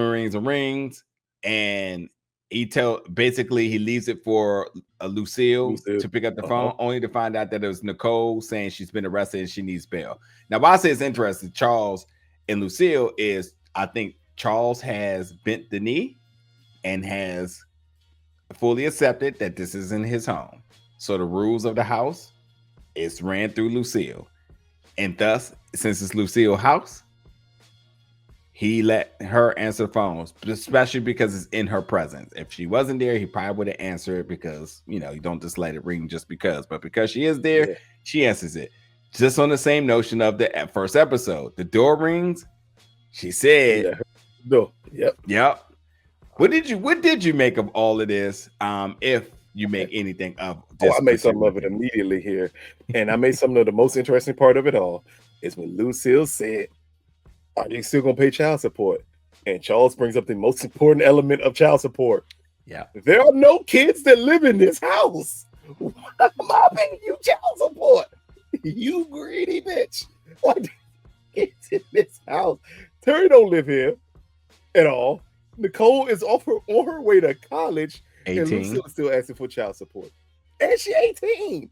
and he leaves it for Lucille to pick up the phone, only to find out that it was Nicole saying she's been arrested and she needs bail. Now, why I say it's interesting, Charles and Lucille, is I think Charles has bent the knee and has fully accepted that this isn't his home. So the rules of the house is ran through Lucille. And thus, since it's Lucille's house, he let her answer the phones, especially because it's in her presence. If she wasn't there, he probably would have answered because, you don't just let it ring just because. But because she is there, she answers it. Just on the same notion of the first episode. The door rings. She said, "No, yep." What did you make of all of this? If you make anything of this? I made something of it immediately here, and I made something of the most interesting part of it all is when Lucille said, "Are you still gonna pay child support?" And Charles brings up the most important element of child support. Yeah, there are no kids that live in this house. Why am I paying you child support? You greedy bitch! Like, kids in this house. Terry don't live here at all. Nicole is on her way to college, 18. And Lucille is still asking for child support. And she 18.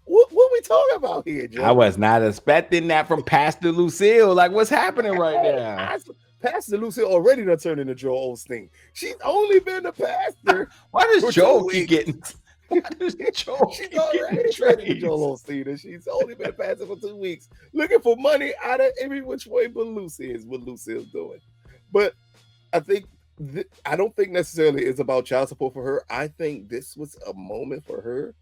What we talking about here, Joe? I was not expecting that from Pastor Lucille. Like, what's happening right now? Pastor Lucille already done turned into Joel Osteen. She's only been a pastor. Why does Joel keep getting? She's already turned into Joel Osteen, and she's only been a pastor for 2 weeks, looking for money out of every which way but Lucy is what Lucille's doing. But I don't think necessarily it's about child support for her. I think this was a moment for her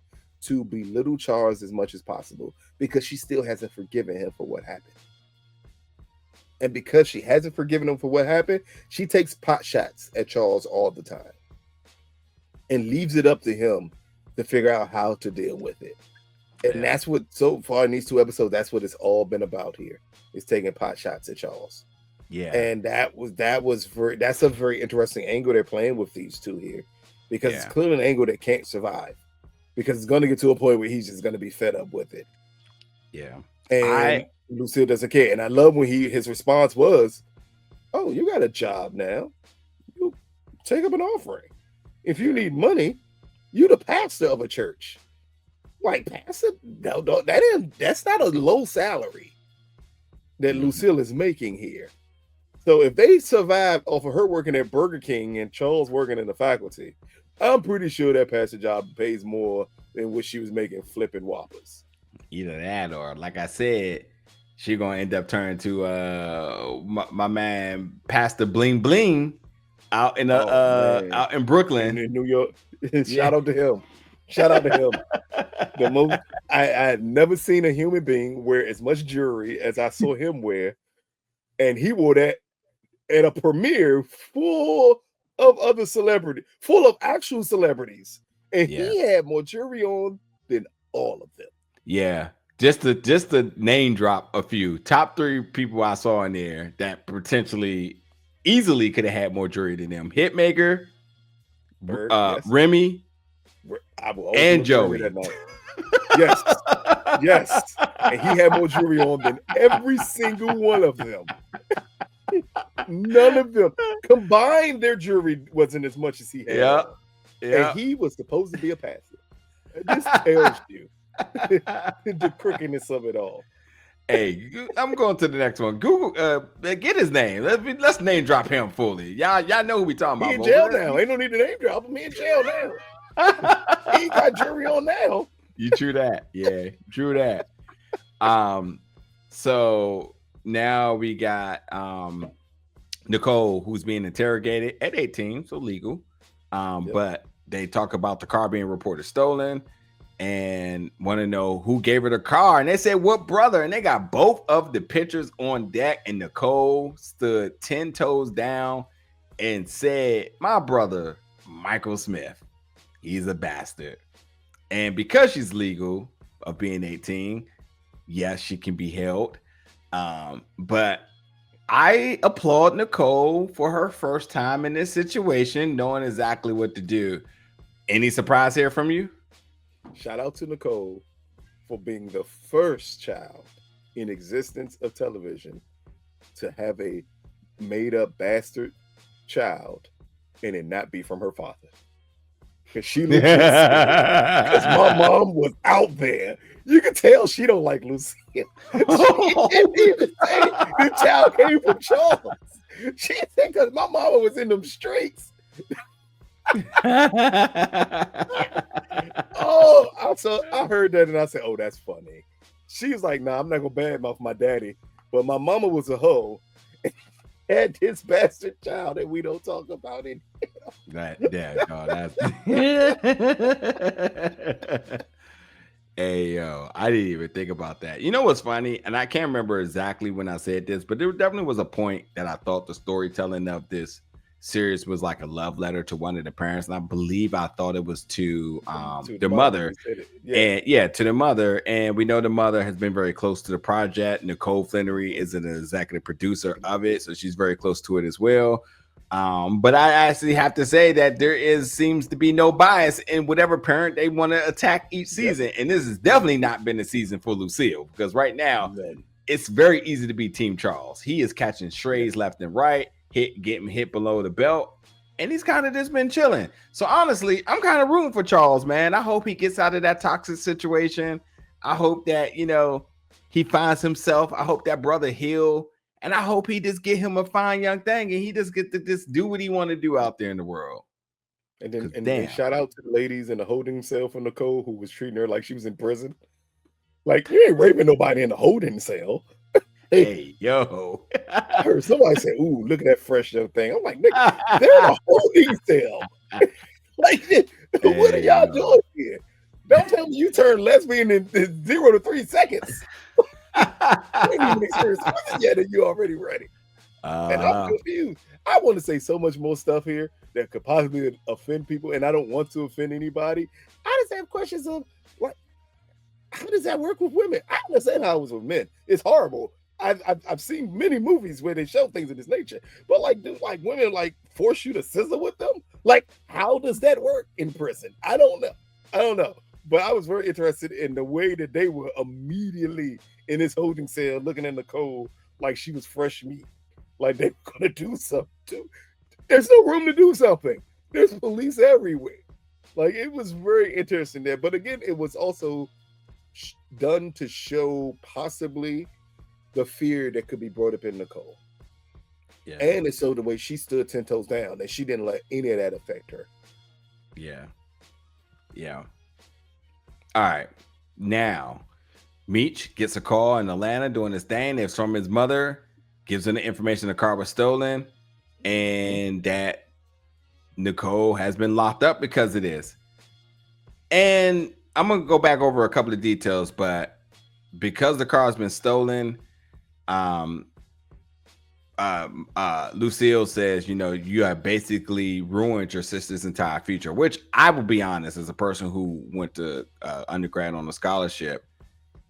to belittle Charles as much as possible because she still hasn't forgiven him for what happened. And because she hasn't forgiven him for what happened, she takes pot shots at Charles all the time and leaves it up to him to figure out how to deal with it. And that's what, so far in these 2 episodes, that's what it's all been about here. It's taking pot shots at Charles. Yeah. And that's a very interesting angle they're playing with these two here, because it's clearly an angle that can't survive, because it's going to get to a point where he's just going to be fed up with it. Yeah. And Lucille doesn't care. And I love when his response was, "Oh, you got a job now. You take up an offering. If you need money, you the pastor of a church." Like, pastor? No, that's not a low salary that Lucille is making here. So if they survive off of her working at Burger King and Charles working in the faculty, I'm pretty sure that pastor job pays more than what she was making flipping Whoppers. Either that, or like I said, she gonna end up turning to my man Pastor Bling Bling out in out in Brooklyn, in New York. Shout out to him. Shout out to him. The most I had never seen a human being wear as much jewelry as I saw him wear, and he wore that at a premiere full of other celebrities, full of actual celebrities, and he had more jewelry on than all of them. Yeah, just to name drop a few top 3 people I saw in there that potentially easily could have had more jewelry than them: Hitmaker, Remy, and Joey. Yes, and he had more jewelry on than every single one of them. None of them combined, their jewelry wasn't as much as he had. And he was supposed to be a pastor. This tells you the crookedness of it all. Hey, I'm going to the next one. Google, get his name. Let's name drop him fully. Y'all know who we talking about. He in jail now. Ain't no need to name drop him. He in jail now. He ain't got jewelry on now. You true that. Yeah, true that. So now we got Nicole, who's being interrogated at 18, so legal. But they talk about the car being reported stolen and want to know who gave her the car. And they said, what brother? And they got both of the pictures on deck. And Nicole stood 10 toes down and said, my brother, Michael Smith, he's a bastard. And because she's legal of being 18, yes, she can be held. But I applaud Nicole for her first time in this situation, knowing exactly what to do. Any surprise here from you? Shout out to Nicole for being the first child in existence of television to have a made up bastard child and it not be from her father. Because she legit because my mom was out there. You can tell she don't like Lucille. She didn't even say the child came from Charles. She said because my mama was in them streets. I heard that and I said, oh, that's funny. She was like, nah, I'm not gonna badmouth my daddy, but my mama was a hoe and had this bastard child that we don't talk about in that's hey yo, I didn't even think about that. You know what's funny? And I can't remember exactly when I said this, but there definitely was a point that I thought the storytelling of this series was like a love letter to one of the parents, and I believe I thought it was to their mother. And to the mother. And we know the mother has been very close to the project. Nicole Flenory is an executive producer of it, so she's very close to it as well. But I actually have to say that there seems to be no bias in whatever parent they want to attack each season, and this has definitely not been a season for Lucille, because right now it's very easy to be Team Charles. He is catching strays left and right, getting hit below the belt, and he's kind of just been chilling. So honestly, I'm kind of rooting for Charles, man. I hope he gets out of that toxic situation. I hope that, you know, he finds himself. I hope that brother heal, and I hope he just get him a fine young thing, and he just get to just do what he want to do out there in the world. And then shout out to the ladies in the holding cell for Nicole who was treating her like she was in prison. Like, you ain't raping nobody in the holding cell. Hey, yo. I heard somebody say, ooh, look at that fresh young thing. I'm like, nigga, they're in a holding cell. Like, what are y'all doing here? Don't tell me you turned lesbian in 0 to 3 seconds. You ain't even experienced women yet and you already ready. And I'm confused. I want to say so much more stuff here that could possibly offend people, and I don't want to offend anybody. I just have questions of, like, how does that work with women? I understand how it was with men. It's horrible. I've seen many movies where they show things of this nature, but like, do like women like force you to scissor with them? Like, how does that work in prison? I don't know. But I was very interested in the way that they were immediately in this holding cell looking at Nicole like she was fresh meat, like they were gonna do something too. There's no room to do something. There's police everywhere. Like, it was very interesting there. But again, it was also done to show possibly the fear that could be brought up in Nicole. Yeah. And it showed the way she stood 10 toes down and she didn't let any of that affect her. Yeah. All right. Now, Meech gets a call in Atlanta doing his thing. It's from his mother, gives him the information the car was stolen, and that Nicole has been locked up because of this. And I'm going to go back over a couple of details, but because the car has been stolen, Lucille says, you know, you have basically ruined your sister's entire future, which I will be honest, as a person who went to undergrad on a scholarship,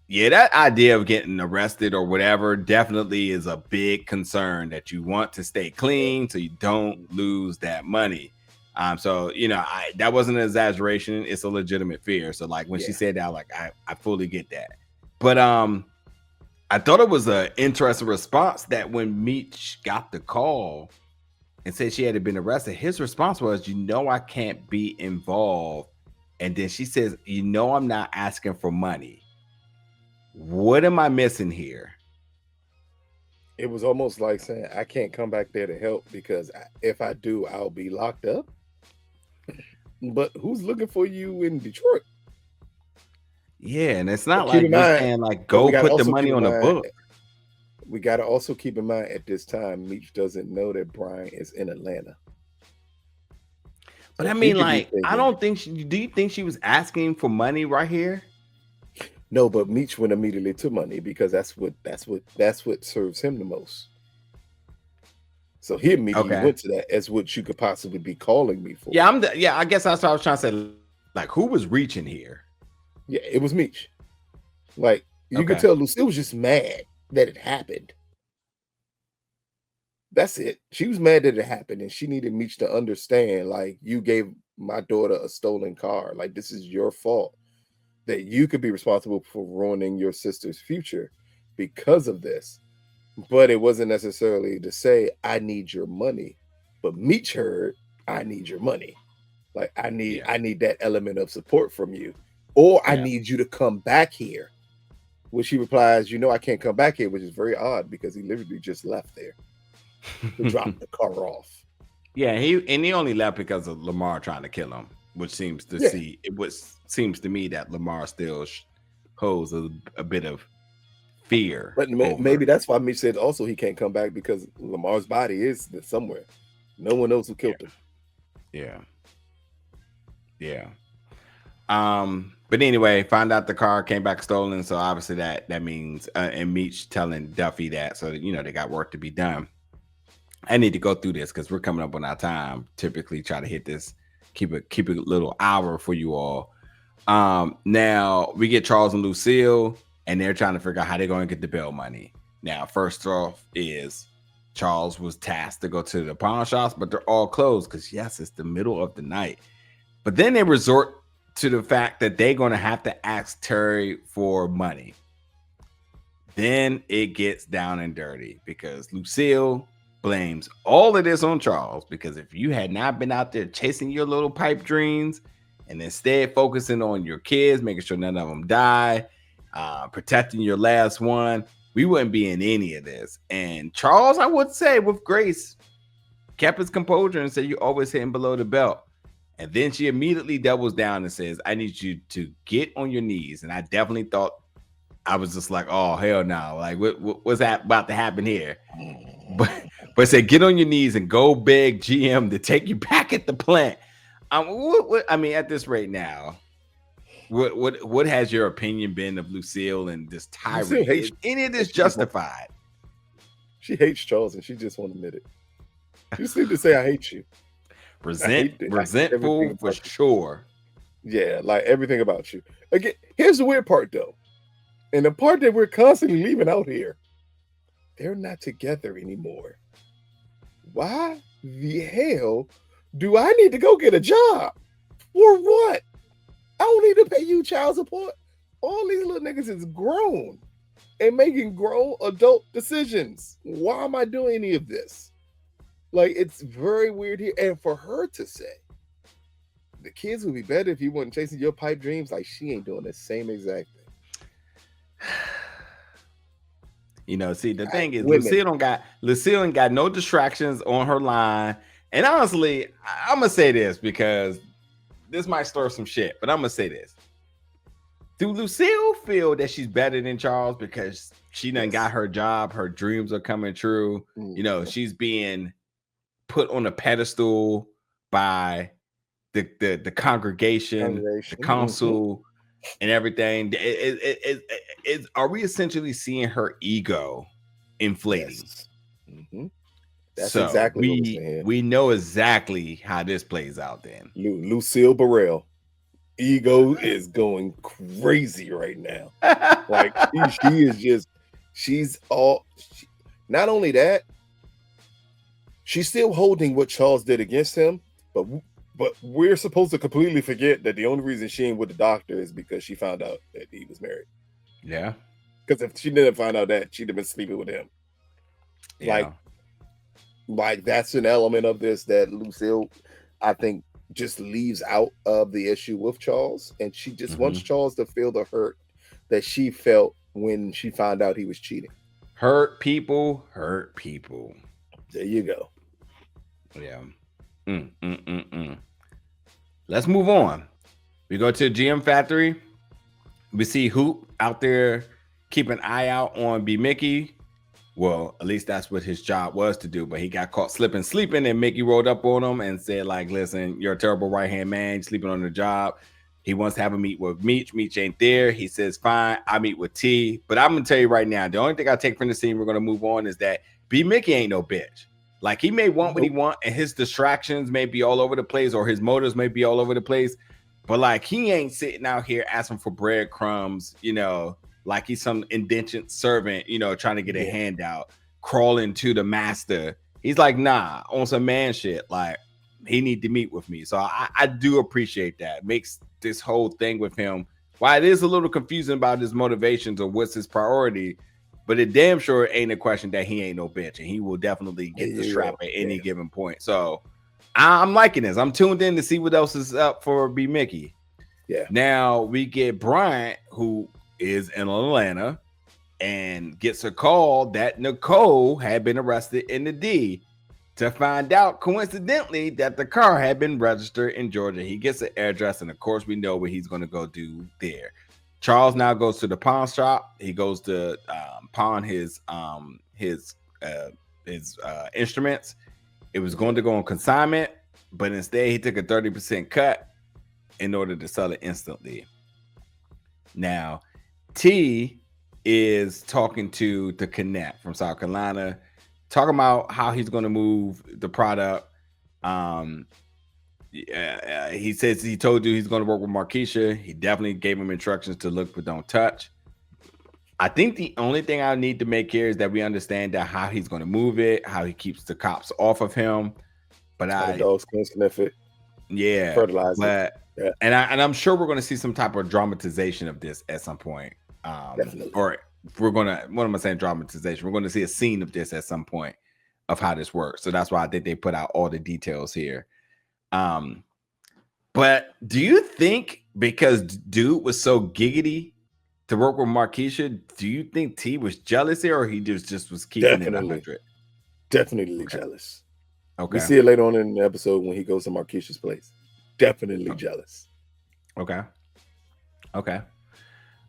yeah, that idea of getting arrested or whatever definitely is a big concern, that you want to stay clean so you don't lose that money. So, you know, that wasn't an exaggeration. It's a legitimate fear. So like when she said that, like, I fully get that. But I thought it was an interesting response that when Meech got the call and said she had been arrested, his response was, you know, I can't be involved. And then she says, you know, I'm not asking for money. What am I missing here? It was almost like saying, I can't come back there to help because if I do, I'll be locked up. But who's looking for you in Detroit? Yeah, and it's not like you're saying, like, go put the money on the book. We got to also keep in mind at this time, Meech doesn't know that Bryant is in Atlanta. But I mean, like, I don't think do you think she was asking for money right here? No, but Meech went immediately to money because that's what serves him the most. So he immediately went to that as what you could possibly be calling me for. Yeah, I guess that's what I was trying to say. Like, who was reaching here? Yeah, it was Meech. Like, you could Okay. tell Lucille was just mad that it happened. That's it. She was mad that it happened, and she needed Meech to understand, like, you gave my daughter a stolen car. Like, this is your fault. That you could be responsible for ruining your sister's future because of this. But it wasn't necessarily to say, I need your money. But Meech heard, I need your money. Like, I need that element of support from you. Or I need you to come back here. Which he replies, I can't come back here, which is very odd because he literally just left there to drop the car off. Yeah, he only left because of Lamar trying to kill him, which seems to seems to me that Lamar still holds a bit of fear. But maybe that's why Mitch said also he can't come back, because Lamar's body is somewhere. No one knows who killed him. Yeah. But anyway, found out the car came back stolen, so obviously that means and Meech telling Duffy that, so that, they got work to be done. I need to go through this because we're coming up on our time. Typically try to hit this, keep a little hour for you all. Now we get Charles and Lucille, and they're trying to figure out how they're going to get the bail money. Now, first off is Charles was tasked to go to the pawn shops, but they're all closed because yes, it's the middle of the night. But then they resort to the fact that they're going to have to ask Terry for money. Then it gets down and dirty because Lucille blames all of this on Charles, because if you had not been out there chasing your little pipe dreams and instead focusing on your kids, making sure none of them die, protecting your last one, we wouldn't be in any of this. And Charles, I would say with grace, kept his composure and said, you're always hitting below the belt. And then she immediately doubles down and says, I need you to get on your knees. And I definitely thought, I was just like, oh, hell no. Like, what's that about to happen here? But said, get on your knees and go beg GM to take you back at the plant. I mean, at this rate now, what has your opinion been of Lucille and this tirade? Is any of this justified? She hates Charles and she just won't admit it. She just need to say, I hate you. Resentful for sure. Yeah, like everything about you. Again, here's the weird part though. And the part that we're constantly leaving out here. They're not together anymore. Why the hell do I need to go get a job? For what? I don't need to pay you child support. All these little niggas is grown and making grown adult decisions. Why am I doing any of this? Like, it's very weird here. And for her to say, the kids would be better if you weren't chasing your pipe dreams, like she ain't doing the same exact thing. See, the thing is, Lucille ain't got no distractions on her line. And honestly, I'm going to say this because this might stir some shit, but I'm going to say this. Do Lucille feel that she's better than Charles because she done got her job, her dreams are coming true? She's being put on a pedestal by the congregation, the council, and everything. Are we essentially seeing her ego inflating? Yes. That's exactly what we're saying. We know exactly how this plays out then. Lucille Burrell, ego is going crazy right now. Like not only that, she's still holding what Charles did against him, but we're supposed to completely forget that the only reason she ain't with the doctor is because she found out that he was married. Yeah. Because if she didn't find out that, she'd have been sleeping with him. Yeah. Like that's an element of this that Lucille, I think, just leaves out of the issue with Charles. And she just wants Charles to feel the hurt that she felt when she found out he was cheating. Hurt people. There you go. Yeah. Let's move on. We go to GM Factory. We see Hoop out there keeping an eye out on B. Mickey. Well, at least that's what his job was to do. But he got caught sleeping, and Mickey rolled up on him and said, like, listen, you're a terrible right-hand man. You're sleeping on the job. He wants to have a meet with Meech. Meech ain't there. He says, fine, I meet with T. But I'm going to tell you right now, the only thing I take from the scene, we're going to move on, is that B. Mickey ain't no bitch. Like, he may want what he want, and his distractions may be all over the place, or his motives may be all over the place, But like he ain't sitting out here asking for breadcrumbs, like he's some indentured servant, trying to get a handout, crawling to the master. He's like, nah, on some man shit. Like he need to meet with me. So I do appreciate that. Makes this whole thing with him, while it is a little confusing about his motivations or what's his priority, but it damn sure ain't a question that he ain't no bitch and he will definitely get the strap at any given point. So I'm liking this. I'm tuned in to see what else is up for B Mickey. Yeah. Now we get Bryant, who is in Atlanta, and gets a call that Nicole had been arrested in the D, to find out coincidentally that the car had been registered in Georgia. He gets an address, and of course we know what he's going to go do there. Charles now goes to the pawn shop. He goes to pawn his instruments. It was going to go on consignment, but instead he took a 30% cut in order to sell it instantly. Now, T is talking to the Connect from South Carolina, talking about how he's going to move the product. He says he told you he's going to work with Markeisha. He definitely gave him instructions to look but don't touch. I think the only thing I need to make here is that we understand that how he's going to move it, how he keeps the cops off of him. But the dogs can sniff it. Yeah, fertilize it. Yeah. And I'm sure we're going to see some type of dramatization of this at some point. Definitely. Or we're going to, what am I saying, dramatization? We're going to see a scene of this at some point of how this works. So that's why I think they put out all the details here. But do you think because dude was so giggity to work with Markeisha, do you think T was jealous here, or he just was keeping it 100? Definitely jealous. Okay. We see it later on in the episode when he goes to Markeisha's place. Definitely jealous. Okay.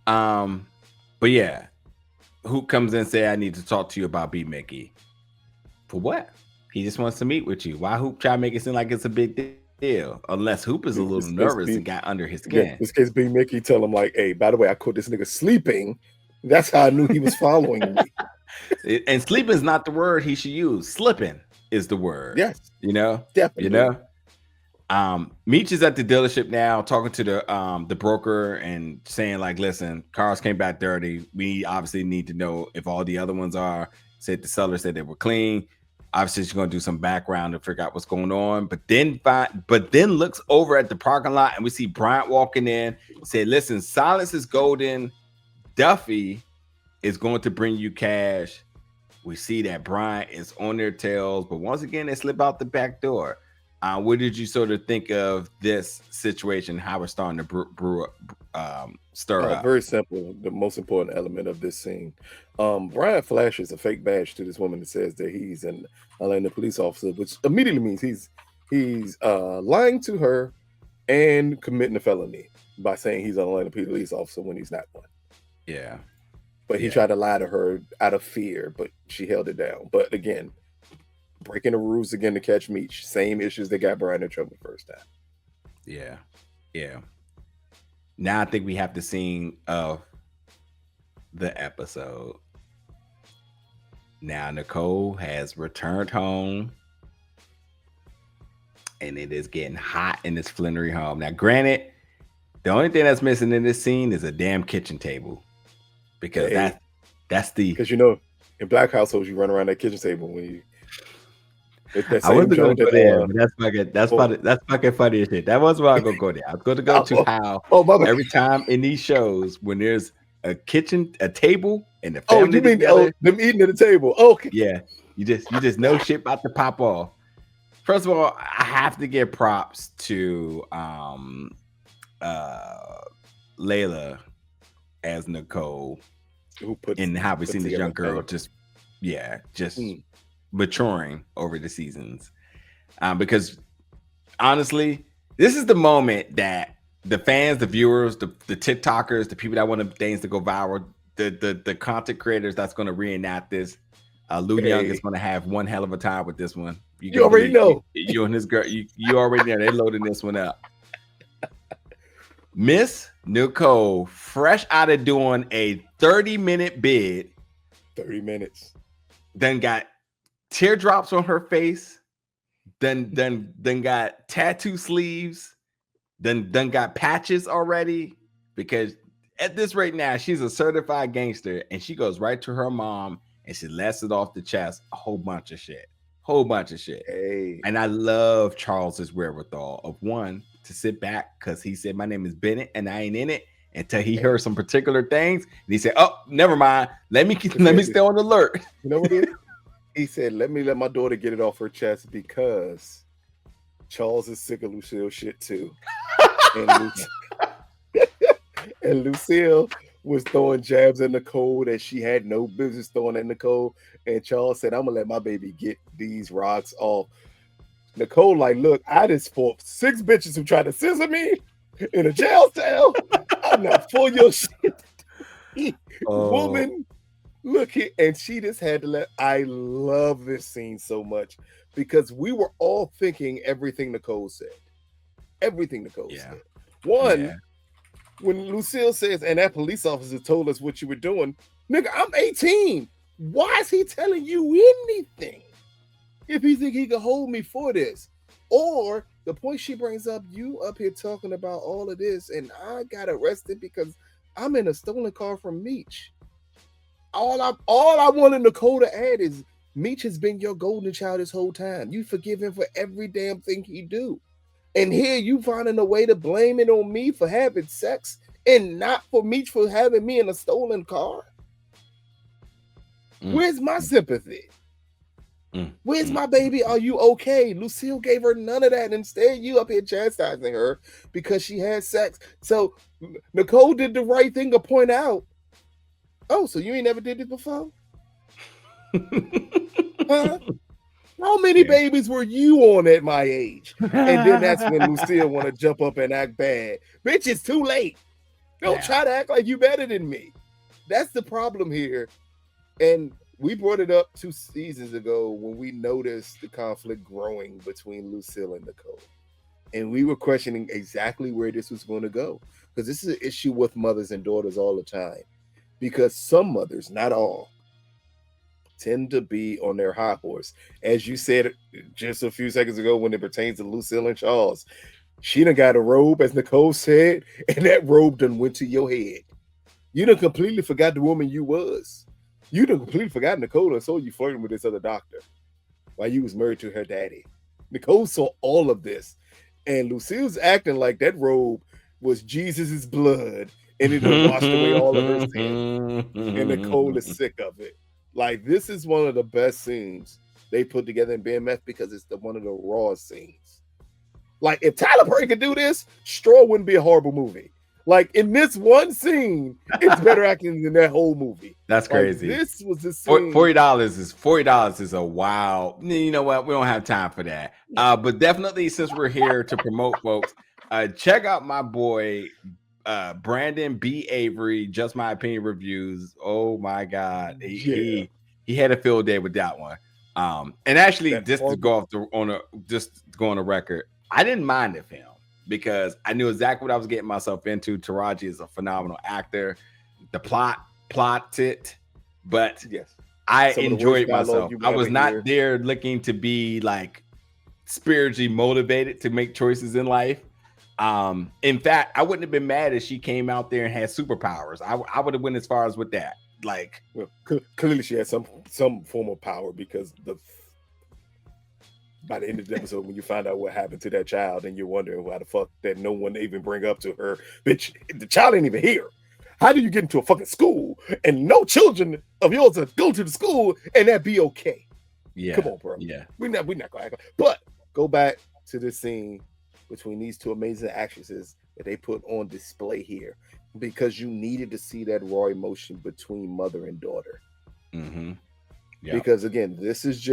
But yeah, who comes in and say, I need to talk to you about B Mickey? For what? He just wants to meet with you. Why Hoop try to make it seem like it's a big deal? Unless Hoop is a little nervous and got under his skin. Yeah, this case B Mickey tell him like, hey, by the way, I caught this nigga sleeping. That's how I knew he was following me. And sleeping is not the word he should use. Slipping is the word. Yes. Definitely. Meech is at the dealership now talking to the broker and saying like, listen, cars came back dirty. We obviously need to know if all the other ones are. Said the seller said they were clean. Obviously she's going to do some background to figure out what's going on, but then looks over at the parking lot and we see Bryant walking in, said, listen, silence is golden. Duffy is going to bring you cash. We see that Bryant is on their tails, but once again, they slip out the back door. What did you sort of think of this situation? How we're starting to stir up? Very simple. The most important element of this scene. Bryant flashes a fake badge to this woman that says that he's an Atlanta police officer, which immediately means he's lying to her and committing a felony by saying he's an Atlanta police officer when he's not one. Yeah. But he tried to lie to her out of fear, but she held it down. But again, breaking the rules again to catch Meech. Same issues that got Bryant in trouble the first time. Yeah. Now I think we have the scene of the episode. Now Nicole has returned home, and it is getting hot in this Flenory home. Now, granted, the only thing that's missing in this scene is a damn kitchen table, because that's because in black households you run around that kitchen table when you. I wasn't going to go there, but that's fucking funny as shit. That was where I was going to go there. I was going to go to how every time in these shows when there's a table, and the family you mean together, them eating at the table? Okay, yeah, you just know shit about to pop off. First of all, I have to give props to Layla as Nicole, and how we've seen this young girl just maturing over the seasons. Because honestly, this is the moment that the fans, the viewers, the TikTokers, the people that want things to go viral, the content creators that's going to reenact this. Lou Young is going to have one hell of a time with this one. You already know. You and this girl, you already know. They're loading this one up. Miss Nicole, fresh out of doing a 30-minute bid. 30 minutes. Then got teardrops on her face. Then got tattoo sleeves. done got patches already, because at this rate now, she's a certified gangster, and she goes right to her mom and she lets it off the chest, a whole bunch of shit. Hey. And I love Charles's wherewithal of one to sit back, because he said, my name is Bennett and I ain't in it, until he heard some particular things. And he said, oh, never mind. Let me stay on alert. You know what it is? He said, let my daughter get it off her chest because Charles is sick of Lucille shit too. And Lucille was throwing jabs at Nicole that she had no business throwing at Nicole. And Charles said, I'm going to let my baby get these rocks off. Nicole like, look, I just fought 6 bitches who tried to scissor me in a jail cell. I'm not for your shit. Woman, look here. And she just had to I love this scene so much because we were all thinking everything Nicole said. Everything Nicole said. One, when Lucille says, and that police officer told us what you were doing, nigga, I'm 18. Why is he telling you anything? If he think he can hold me for this. Or the point she brings up, you up here talking about all of this, and I got arrested because I'm in a stolen car from Meech. All I wanted Nicole to add is Meech has been your golden child this whole time. You forgive him for every damn thing he do. And here you finding a way to blame it on me for having sex and not for Meech for having me in a stolen car. Where's my sympathy? Where's my baby? Are you okay? Lucille gave her none of that. Instead, you up here chastising her because she had sex. So Nicole did the right thing to point out, oh, so you ain't never did this before? Huh? How many babies were you on at my age? And then that's when Lucille want to jump up and act bad. Bitch, it's too late. Don't try to act like you better than me. That's the problem here. And we brought it up 2 seasons ago when we noticed the conflict growing between Lucille and Nicole. And we were questioning exactly where this was going to go. Because this is an issue with mothers and daughters all the time. Because some mothers, not all, tend to be on their high horse. As you said just a few seconds ago when it pertains to Lucille and Charles, she done got a robe, as Nicole said, and that robe done went to your head. You done completely forgot the woman you was. You done completely forgot Nicole and saw you flirting with this other doctor while you was married to her daddy. Nicole saw all of this. And Lucille's acting like that robe was Jesus's blood and it done washed away all of her sin. And Nicole is sick of it. Like, this is one of the best scenes they put together in BMF because it's one of the raw scenes. Like, if Tyler Perry could do this, Straw wouldn't be a horrible movie. Like, in this one scene, it's better acting than that whole movie. That's crazy. This was the scene. $40 is a wow. You know what? We don't have time for that. But definitely, since we're here to promote folks, check out my boy Brandon B. Avery, Just My Opinion Reviews. Oh my God. He had a field day with that one. And actually, just to go on the record, I didn't mind the film because I knew exactly what I was getting myself into. Taraji is a phenomenal actor. The plot it, but I enjoyed myself. I was not there looking to be like spiritually motivated to make choices in life. In fact, I wouldn't have been mad if she came out there and had superpowers. I would have went as far as with that. Like, clearly she had some form of power because by the end of the episode, when you find out what happened to that child, and you're wondering why the fuck that no one even bring up to her, bitch, the child ain't even here. How do you get into a fucking school and no children of yours are go to the school and that be okay? Yeah, come on, bro. Yeah, we're not gonna act. But go back to this scene between these 2 amazing actresses that they put on display here, because you needed to see that raw emotion between mother and daughter. Because again, this is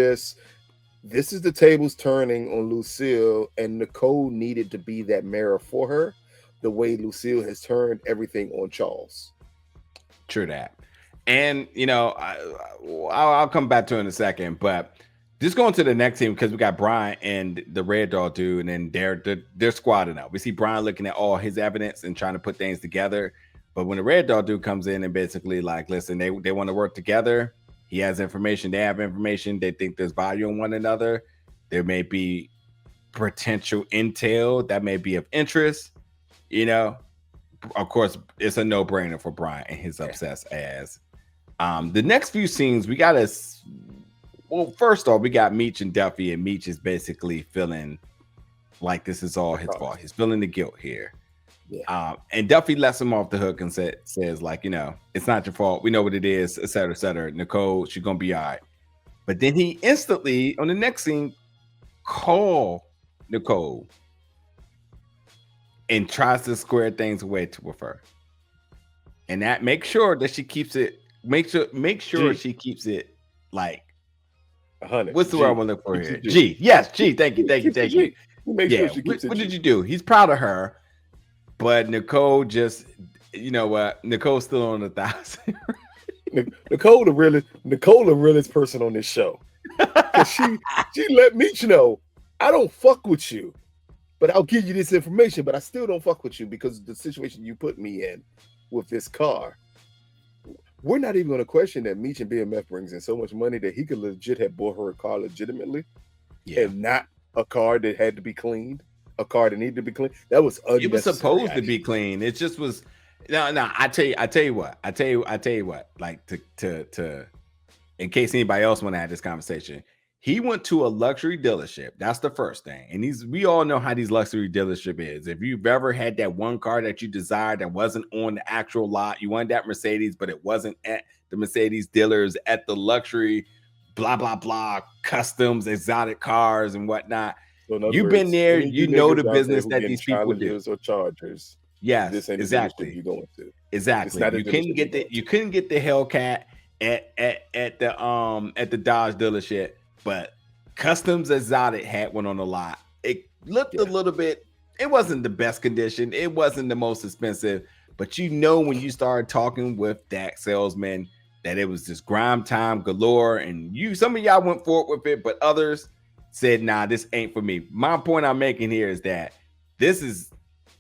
the tables turning on Lucille, and Nicole needed to be that mirror for her, the way Lucille has turned everything on Charles. True that. And, you know, I'll come back to it in a second, but just going to the next team, because we got Bryant and the Red Dog dude, and then they're squadding up. We see Bryant looking at all his evidence and trying to put things together. But when the Red Dog dude comes in and basically like, listen, they want to work together. He has information. They have information. They think there's value in one another. There may be potential intel that may be of interest. You know, of course, it's a no-brainer for Bryant and his Yeah. obsessed ass. The next few scenes, we got to. Well, first off, we got Meech and Duffy, and Meech is basically feeling like this is all his fault. He's feeling the guilt here. Yeah. And Duffy lets him off the hook and says, like, you know, it's not your fault. We know what it is, et cetera, et cetera. Nicole, she's gonna be all right. But then he instantly, on the next scene, call Nicole and tries to square things away with her. And that make sure that she keeps it. Make sure she keeps it like 100. What's the word I want to look for here? G. Yes, G. Thank you. Make sure she keeps it. What did you do? He's proud of her, but Nicole just, you know what? Nicole's still on 1,000. Nicole the realest person on this show. She let Meech know, I don't fuck with you, but I'll give you this information, but I still don't fuck with you because of the situation you put me in with this car. We're not even going to question that Meech and BMF brings in so much money that he could legit have bought her a car legitimately, and not a car that had to be cleaned, a car that needed to be cleaned. That was unnecessary. It was supposed to be clean. It just was. No. I tell you what. Like to in case anybody else want to have this conversation, he went to a luxury dealership. That's the first thing. And we all know how these luxury dealership is. If you've ever had that one car that you desired that wasn't on the actual lot, you wanted that Mercedes, but it wasn't at the Mercedes dealers, at the luxury, blah, blah, blah, customs, exotic cars and whatnot. So you've been there, you know the business that these people do. Or Chargers. Yes, this ain't exactly. You going to. Exactly. You couldn't get the Hellcat at the Dodge dealership. But Customs Exotic had one on the lot. It looked a little bit, it wasn't the best condition. It wasn't the most expensive. But you know when you started talking with that salesman that it was just grime time galore. And some of y'all went forward with it, but others said, nah, this ain't for me. My point I'm making here is that this is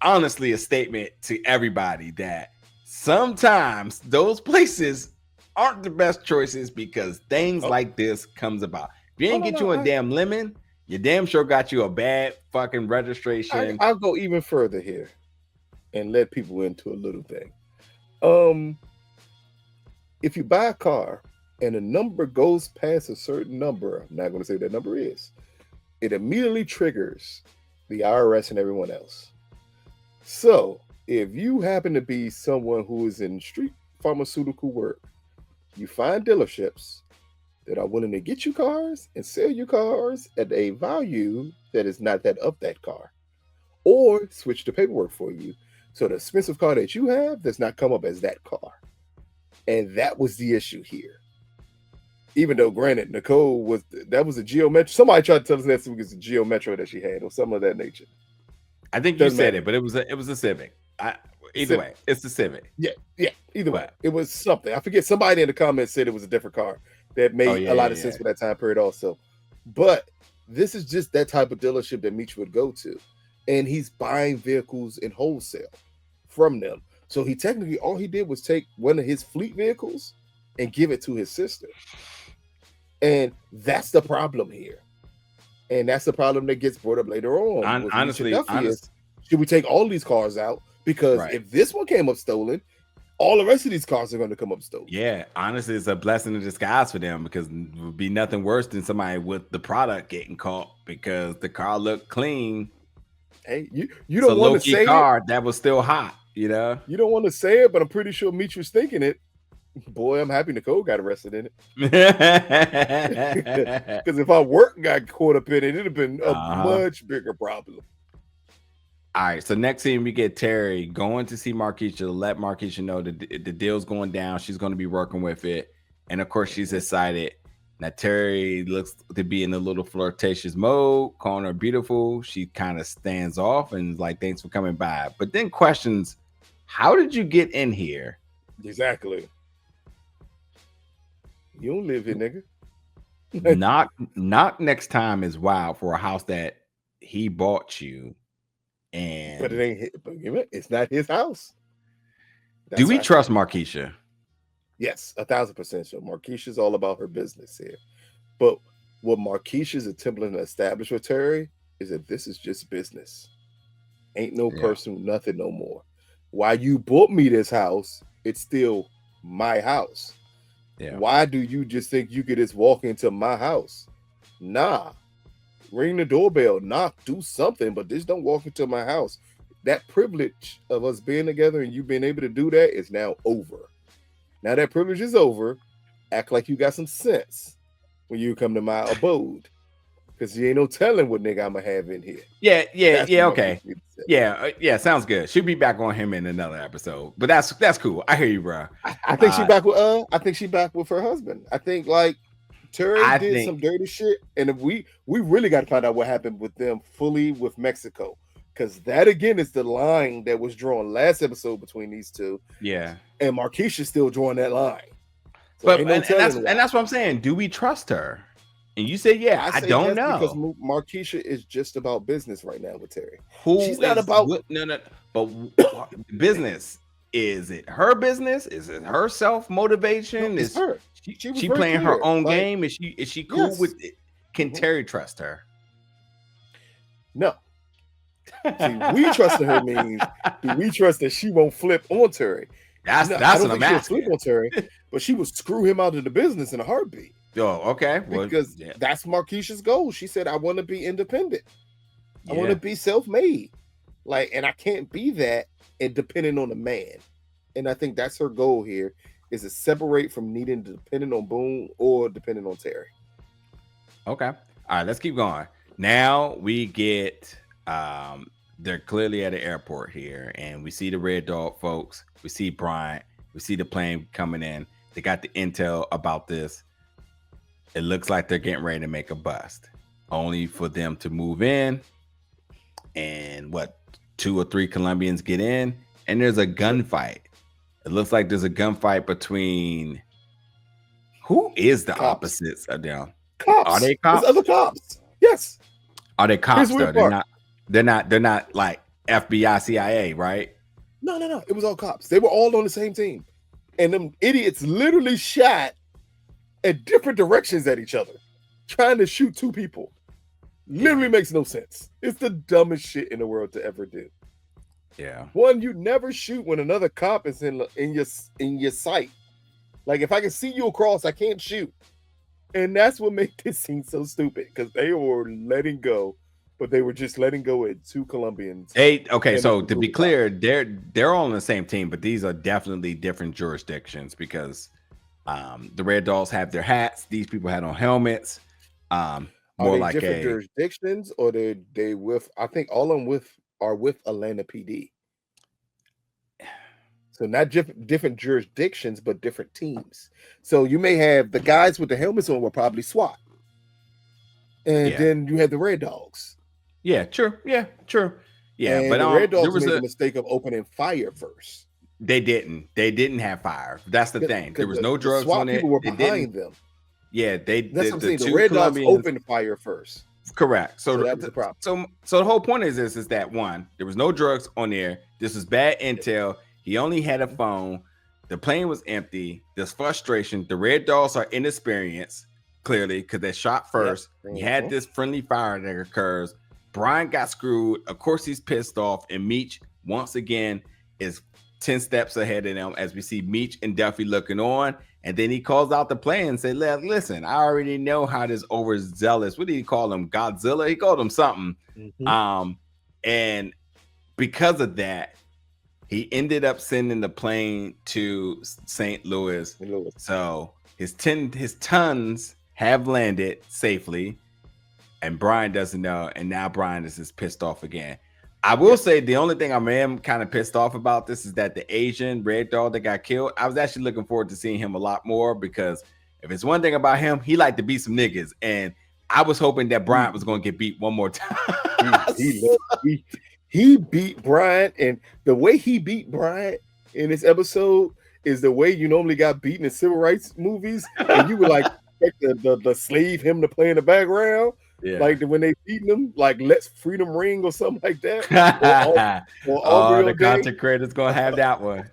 honestly a statement to everybody that sometimes those places aren't the best choices because things like this comes about. If you ain't get you a damn lemon, you damn sure got you a bad fucking registration. I'll go even further here and let people into a little thing. If you buy a car and a number goes past a certain number, I'm not going to say what that number is, it immediately triggers the IRS and everyone else. So if you happen to be someone who is in street pharmaceutical work, you find dealerships that are willing to get you cars and sell you cars at a value that is not that of that car, or switch the paperwork for you. So the expensive car that you have does not come up as that car. And that was the issue here. Even though, granted, Nicole was a Geo Metro. Somebody tried to tell us that it was a Geo Metro that she had or something of that nature. I think you said it, but it was a Civic. Either way, it's the Civic. Yeah. Either way, it was something. I forget. Somebody in the comments said it was a different car that made a lot of sense for that time period also. But this is just that type of dealership that Meech would go to, and he's buying vehicles in wholesale from them. So he technically, all he did was take one of his fleet vehicles and give it to his sister. And that's the problem here. And that's the problem that gets brought up later on. Honestly, should we take all these cars out? Because if this one came up stolen, all the rest of these cars are going to come up stolen. Yeah, honestly, it's a blessing in disguise for them because it would be nothing worse than somebody with the product getting caught because the car looked clean. Hey, you don't want to say car that was still hot, you know? You don't want to say it, but I'm pretty sure Meech was thinking it. Boy, I'm happy Nicole got arrested in it. Because if our work got caught up in it, it'd have been a much bigger problem. All right, so next scene we get Terry going to see Marquisha to let Marquisha know that the deal's going down. She's going to be working with it. And of course, she's excited. Now, Terry looks to be in a little flirtatious mode, calling her beautiful. She kind of stands off and is like, thanks for coming by. But then questions, how did you get in here? Exactly. You don't live here, nigga. Knock next time is wild for a house that he bought you. But it ain't. It's not his house. Do we trust Marquisha? Yes, 1,000% sure. Marquisha's all about her business here. But what Marquisha's attempting to establish with Terry is that this is just business. Ain't no personal nothing no more. Why you bought me this house, it's still my house. Yeah. Why do you just think you could just walk into my house? Nah. Ring the doorbell, knock, do something, but just don't walk into my house. That privilege of us being together and you being able to do that is now over. Now that privilege is over. Act like you got some sense when you come to my abode. Because you ain't no telling what nigga I'm going to have in here. Yeah, That's what okay. Yeah, sounds good. She'll be back on him in another episode. But that's cool. I hear you, bro. I think she back with her husband. I think like Terry did some dirty shit, and if we really got to find out what happened with them fully with Mexico, because that again is the line that was drawn last episode between these two. Yeah, and Markeisha's still drawing that line. So but and that's what I'm saying. Do we trust her? And you say, yeah, I don't know, because Markeisha is just about business right now with Terry. She's not about no. But business. Is it her business? Is it her self motivation? No, it's her. She playing her own game? Is she cool with it? Can Terry trust her? No. See, we trust her means do we trust that she won't flip on Terry? That's what I'm asking. Flip on Terry, but she would screw him out of the business in a heartbeat. Oh, okay. Because that's Markeisha's goal. She said, "I want to be independent. I want to be self-made. And I can't be that and depending on a man." And I think that's her goal here, is to separate from needing to depending on Boone or depending on Terry. Okay. All right, let's keep going. Now we get they're clearly at the airport here, and we see the Red Dog folks. We see Bryant. We see the plane coming in. They got the intel about this. It looks like they're getting ready to make a bust, only for them to move in. And 2 or 3 Colombians get in, and there's a gunfight. It looks like there's a gunfight between who is the cops. Opposites of them? Cops. Are they cops? There's other cops. Yes. Are they cops though? They're not like FBI, CIA, right? No. It was all cops. They were all on the same team. And them idiots literally shot at different directions at each other, trying to shoot 2 people. Literally makes no sense. It's the dumbest shit in the world to ever do. Yeah. One, you never shoot when another cop is in your sight. Like if I can see you across, I can't shoot. And that's what made this scene so stupid, because they were letting go, but they were just letting go at 2 Colombians. So to be clear, they're all on the same team, but these are definitely different jurisdictions because the Red Dogs have their hats. These people had on helmets. More like different jurisdictions, or they with? I think all of them are with Atlanta PD. So not different jurisdictions, but different teams. So you may have the guys with the helmets on were probably SWAT, and then you had the Red Dogs. Yeah, true. Yeah, true. Yeah, and but the Red Dogs made the mistake of opening fire first. They didn't have fire. That's the thing. There was no drugs SWAT on it. People were behind them. Yeah, that's what I'm saying. The Red Dogs opened fire first. Correct. So that was the problem. So the whole point is that one, there was no drugs on there. This was bad intel. He only had a phone. The plane was empty. There's frustration. The Red Dogs are inexperienced, clearly, because they shot first. You had this friendly fire that occurs. Bryant got screwed. Of course, he's pissed off. And Meech, once again, is 10 steps ahead of them as we see Meech and Duffy looking on. And then he calls out the plan and said, listen, I already know how this overzealous, what did he call him? Godzilla? He called him something. Mm-hmm. And because of that, he ended up sending the plane to St. Louis. So his tons have landed safely, and Brian doesn't know. And now Brian is just pissed off again. I will say the only thing I am kind of pissed off about this is that the Asian Red Dog that got killed, I was actually looking forward to seeing him a lot more, because if it's one thing about him, he liked to beat some niggas. And I was hoping that Bryant was going to get beat one more time. He beat Bryant, and the way he beat Bryant in this episode is the way you normally got beaten in civil rights movies, and you would like expect the slave him to play in the background. Yeah. Like when they beating him, like "Let's Freedom Ring" or something like that. or the content creators gonna have that one.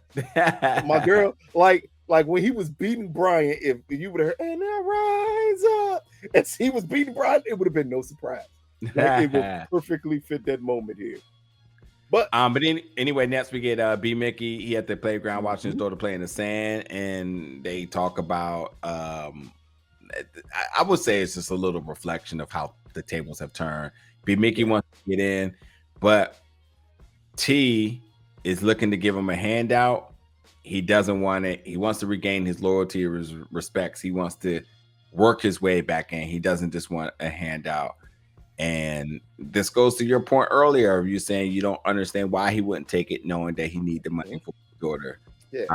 My girl, like when he was beating Bryant, if you would have heard "And I Rise Up," as he was beating Bryant, it would have been no surprise. Like it would perfectly fit that moment here. But Anyway, next we get B Mickey. He at the playground watching his daughter play in the sand, and they talk about I would say it's just a little reflection of how the tables have turned. B Mickey wants to get in, but T is looking to give him a handout. He doesn't want it. He wants to regain his loyalty or his respects. He wants to work his way back in. He doesn't just want a handout. And this goes to your point earlier of you saying you don't understand why he wouldn't take it, knowing that he need the money for his daughter. Yeah.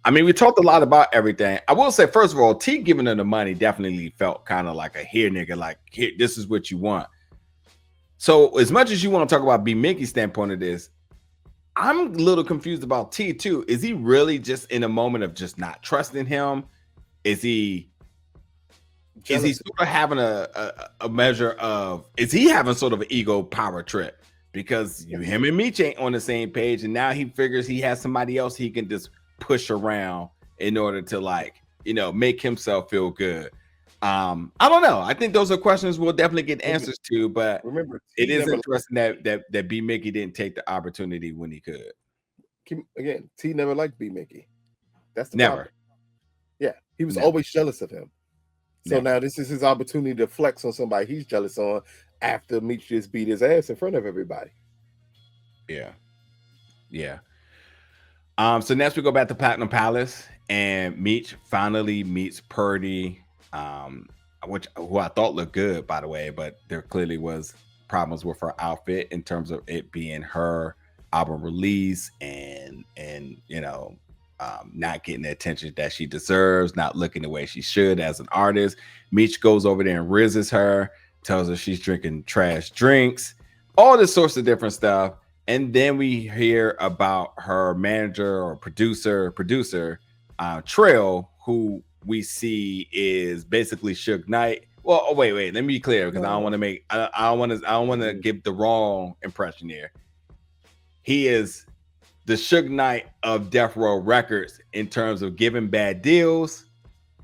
I mean, we talked a lot about everything. I will say, first of all, T giving her the money definitely felt kind of like a here nigga, like here, this is what you want. So as much as you want to talk about B Mickey's standpoint of this, I'm a little confused about T too. Is he really just in a moment of just not trusting him? Is he sort of having a measure of, is he having sort of an ego power trip? Because him and Meech ain't on the same page, and now he figures he has somebody else he can just push around in order to, like, you know, make himself feel good. I don't know. I think those are questions we'll definitely get answers to, but remember, it is interesting that B Mickey didn't take the opportunity when he could. Again, T never liked B Mickey. That's the never. problem. Yeah, he was always jealous of him. So now this is his opportunity to flex on somebody he's jealous on after Meech just beat his ass in front of everybody. Yeah. So next we go back to Platinum Palace, and Meech finally meets Purdy, who I thought looked good, by the way, but there clearly was problems with her outfit in terms of it being her album release and you know, not getting the attention that she deserves, not looking the way she should as an artist. Meech goes over there and rizzes her, tells her she's drinking trash drinks, all this sorts of different stuff. And then we hear about her manager or producer, Trail, who we see is basically Suge Knight. Well, wait, let me be clear, because I don't want to give the wrong impression here. He is the Suge Knight of Death Row Records in terms of giving bad deals,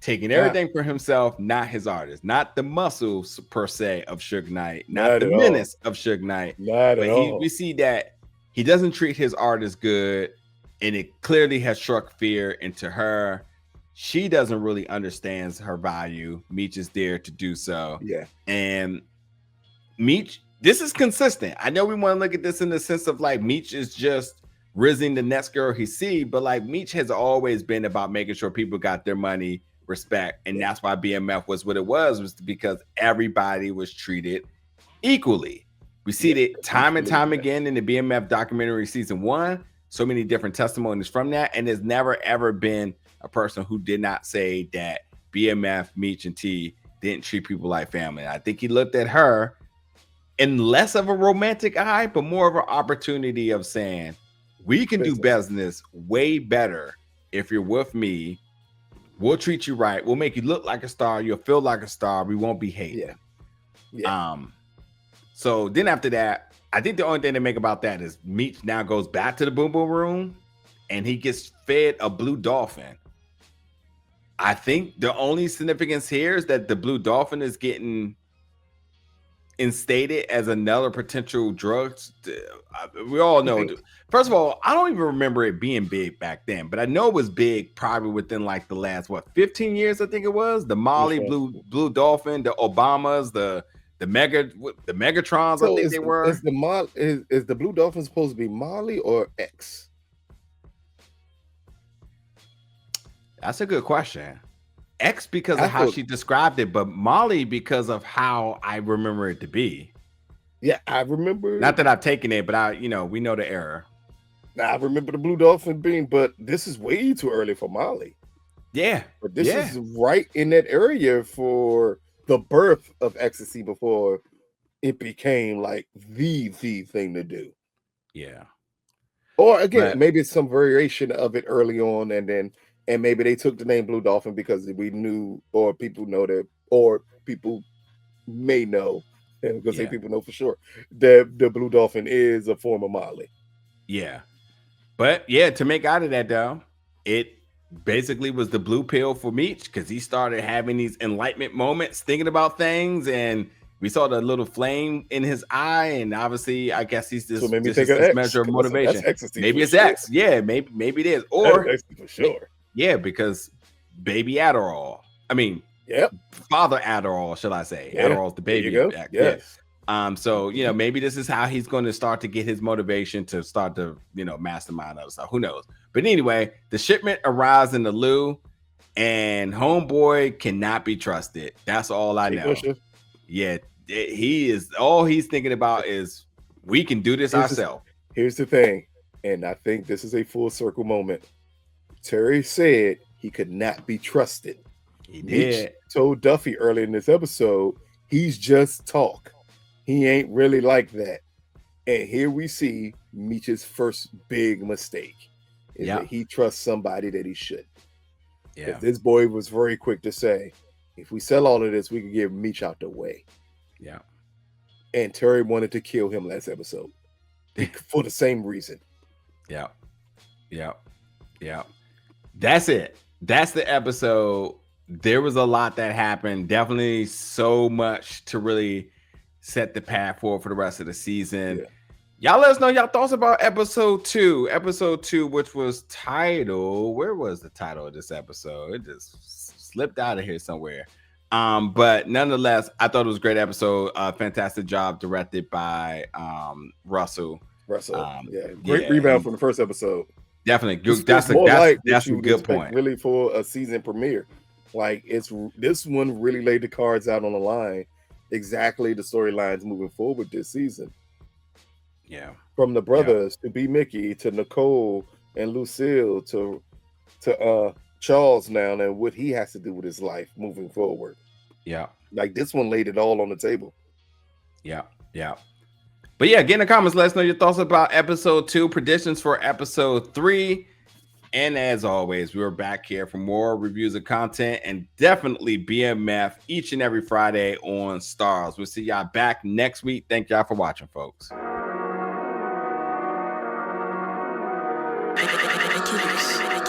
taking everything for himself, not his artist, not the muscles per se of Suge Knight, not the menace of Suge Knight. We see that he doesn't treat his artist good, and it clearly has struck fear into her. She doesn't really understand her value. Meech is there to do so. Yeah. And Meech, this is consistent. I know we want to look at this in the sense of like Meech is just rizzing the next girl he see, but like Meech has always been about making sure people got their money, respect, and that's why BMF was what it was because everybody was treated equally. We see it time and time again in the BMF documentary season 1. So many different testimonies from that, and there's never ever been a person who did not say that BMF, Meech, and T didn't treat people like family. I think he looked at her in less of a romantic eye, but more of an opportunity of saying, we can do business way better if you're with me. We'll treat you right. We'll make you look like a star. You'll feel like a star. We won't be hated. So then after that, I think the only thing to make about that is Meech now goes back to the Boom Boom Room and he gets fed a blue dolphin. I think the only significance here is that the blue dolphin is getting instated as another potential drug. We all know. First of all, I don't even remember it being big back then, but I know it was big probably within like the last 15 years. I think it was the Molly blue dolphin, the Obamas, the Megatrons. So I think they were. Is the blue dolphin supposed to be Molly or X? That's a good question. X because of how she described it, but Molly because of how I remember it to be. Yeah, I remember. Not that I've taken it, but we know the error. I remember the blue dolphin being, but this is way too early for Molly. Yeah, but this is right in that area for the birth of ecstasy before it became like the thing to do. Yeah. Or again, maybe it's some variation of it early on, and maybe they took the name Blue Dolphin because we knew, or people know that, or people may know, because people know for sure that the Blue Dolphin is a form of Molly. Yeah. But to make out of that though, it basically was the blue pill for Meech because he started having these enlightenment moments, thinking about things, and We saw the little flame in his eye, and obviously, I guess he's this, So maybe this is think of this X, measure of 'cause motivation. that's ecstasy Maybe for it's sure. X. Yeah, maybe it is. Or That's ecstasy for sure. yeah, because baby Adderall. I mean, Yep. Father Adderall, should I say? Yeah. Adderall's the baby. There you go. X. Yes. Yeah. So you know, maybe this is how he's going to start to get his motivation to start to, you know, mastermind other stuff. Who knows? But anyway, the shipment arrives in the loo, and homeboy cannot be trusted. That's all I know. Yeah, he is. All he's thinking about is we can do this ourselves. Here's the thing, and I think this is a full circle moment. Terry said he could not be trusted. He Meech did. told Duffy early in this episode, he's just talk. He ain't really like that. And here we see Meech's first big mistake is that he trusts somebody that he shouldn't. Yeah. This boy was very quick to say, if we sell all of this, we can get Meech out the way. Yeah. And Terry wanted to kill him last episode for the same reason. Yeah. Yeah. Yeah. That's it. That's the episode. There was a lot that happened. Definitely so much to really set the path forward for the rest of the season. Yeah. Y'all let us know y'all thoughts about episode 2. Episode 2, which was titled, where was the title of this episode? It just slipped out of here somewhere. But nonetheless, I thought it was a great episode. Fantastic job directed by Russell. Great rebound from the first episode. Definitely good. That's a good point. Really, for a season premiere, like this one really laid the cards out on the line. Exactly the storylines moving forward this season. Yeah, from the brothers to B. Mickey to Nicole and Lucille to Charles now, and what he has to do with his life moving forward. Yeah, like this one laid it all on the table. Yeah. But yeah, get in the comments. Let us know your thoughts about episode 2, predictions for episode 3. And as always, we're back here for more reviews of content and definitely BMF each and every Friday on STARZ. We'll see y'all back next week. Thank y'all for watching, folks. Piques.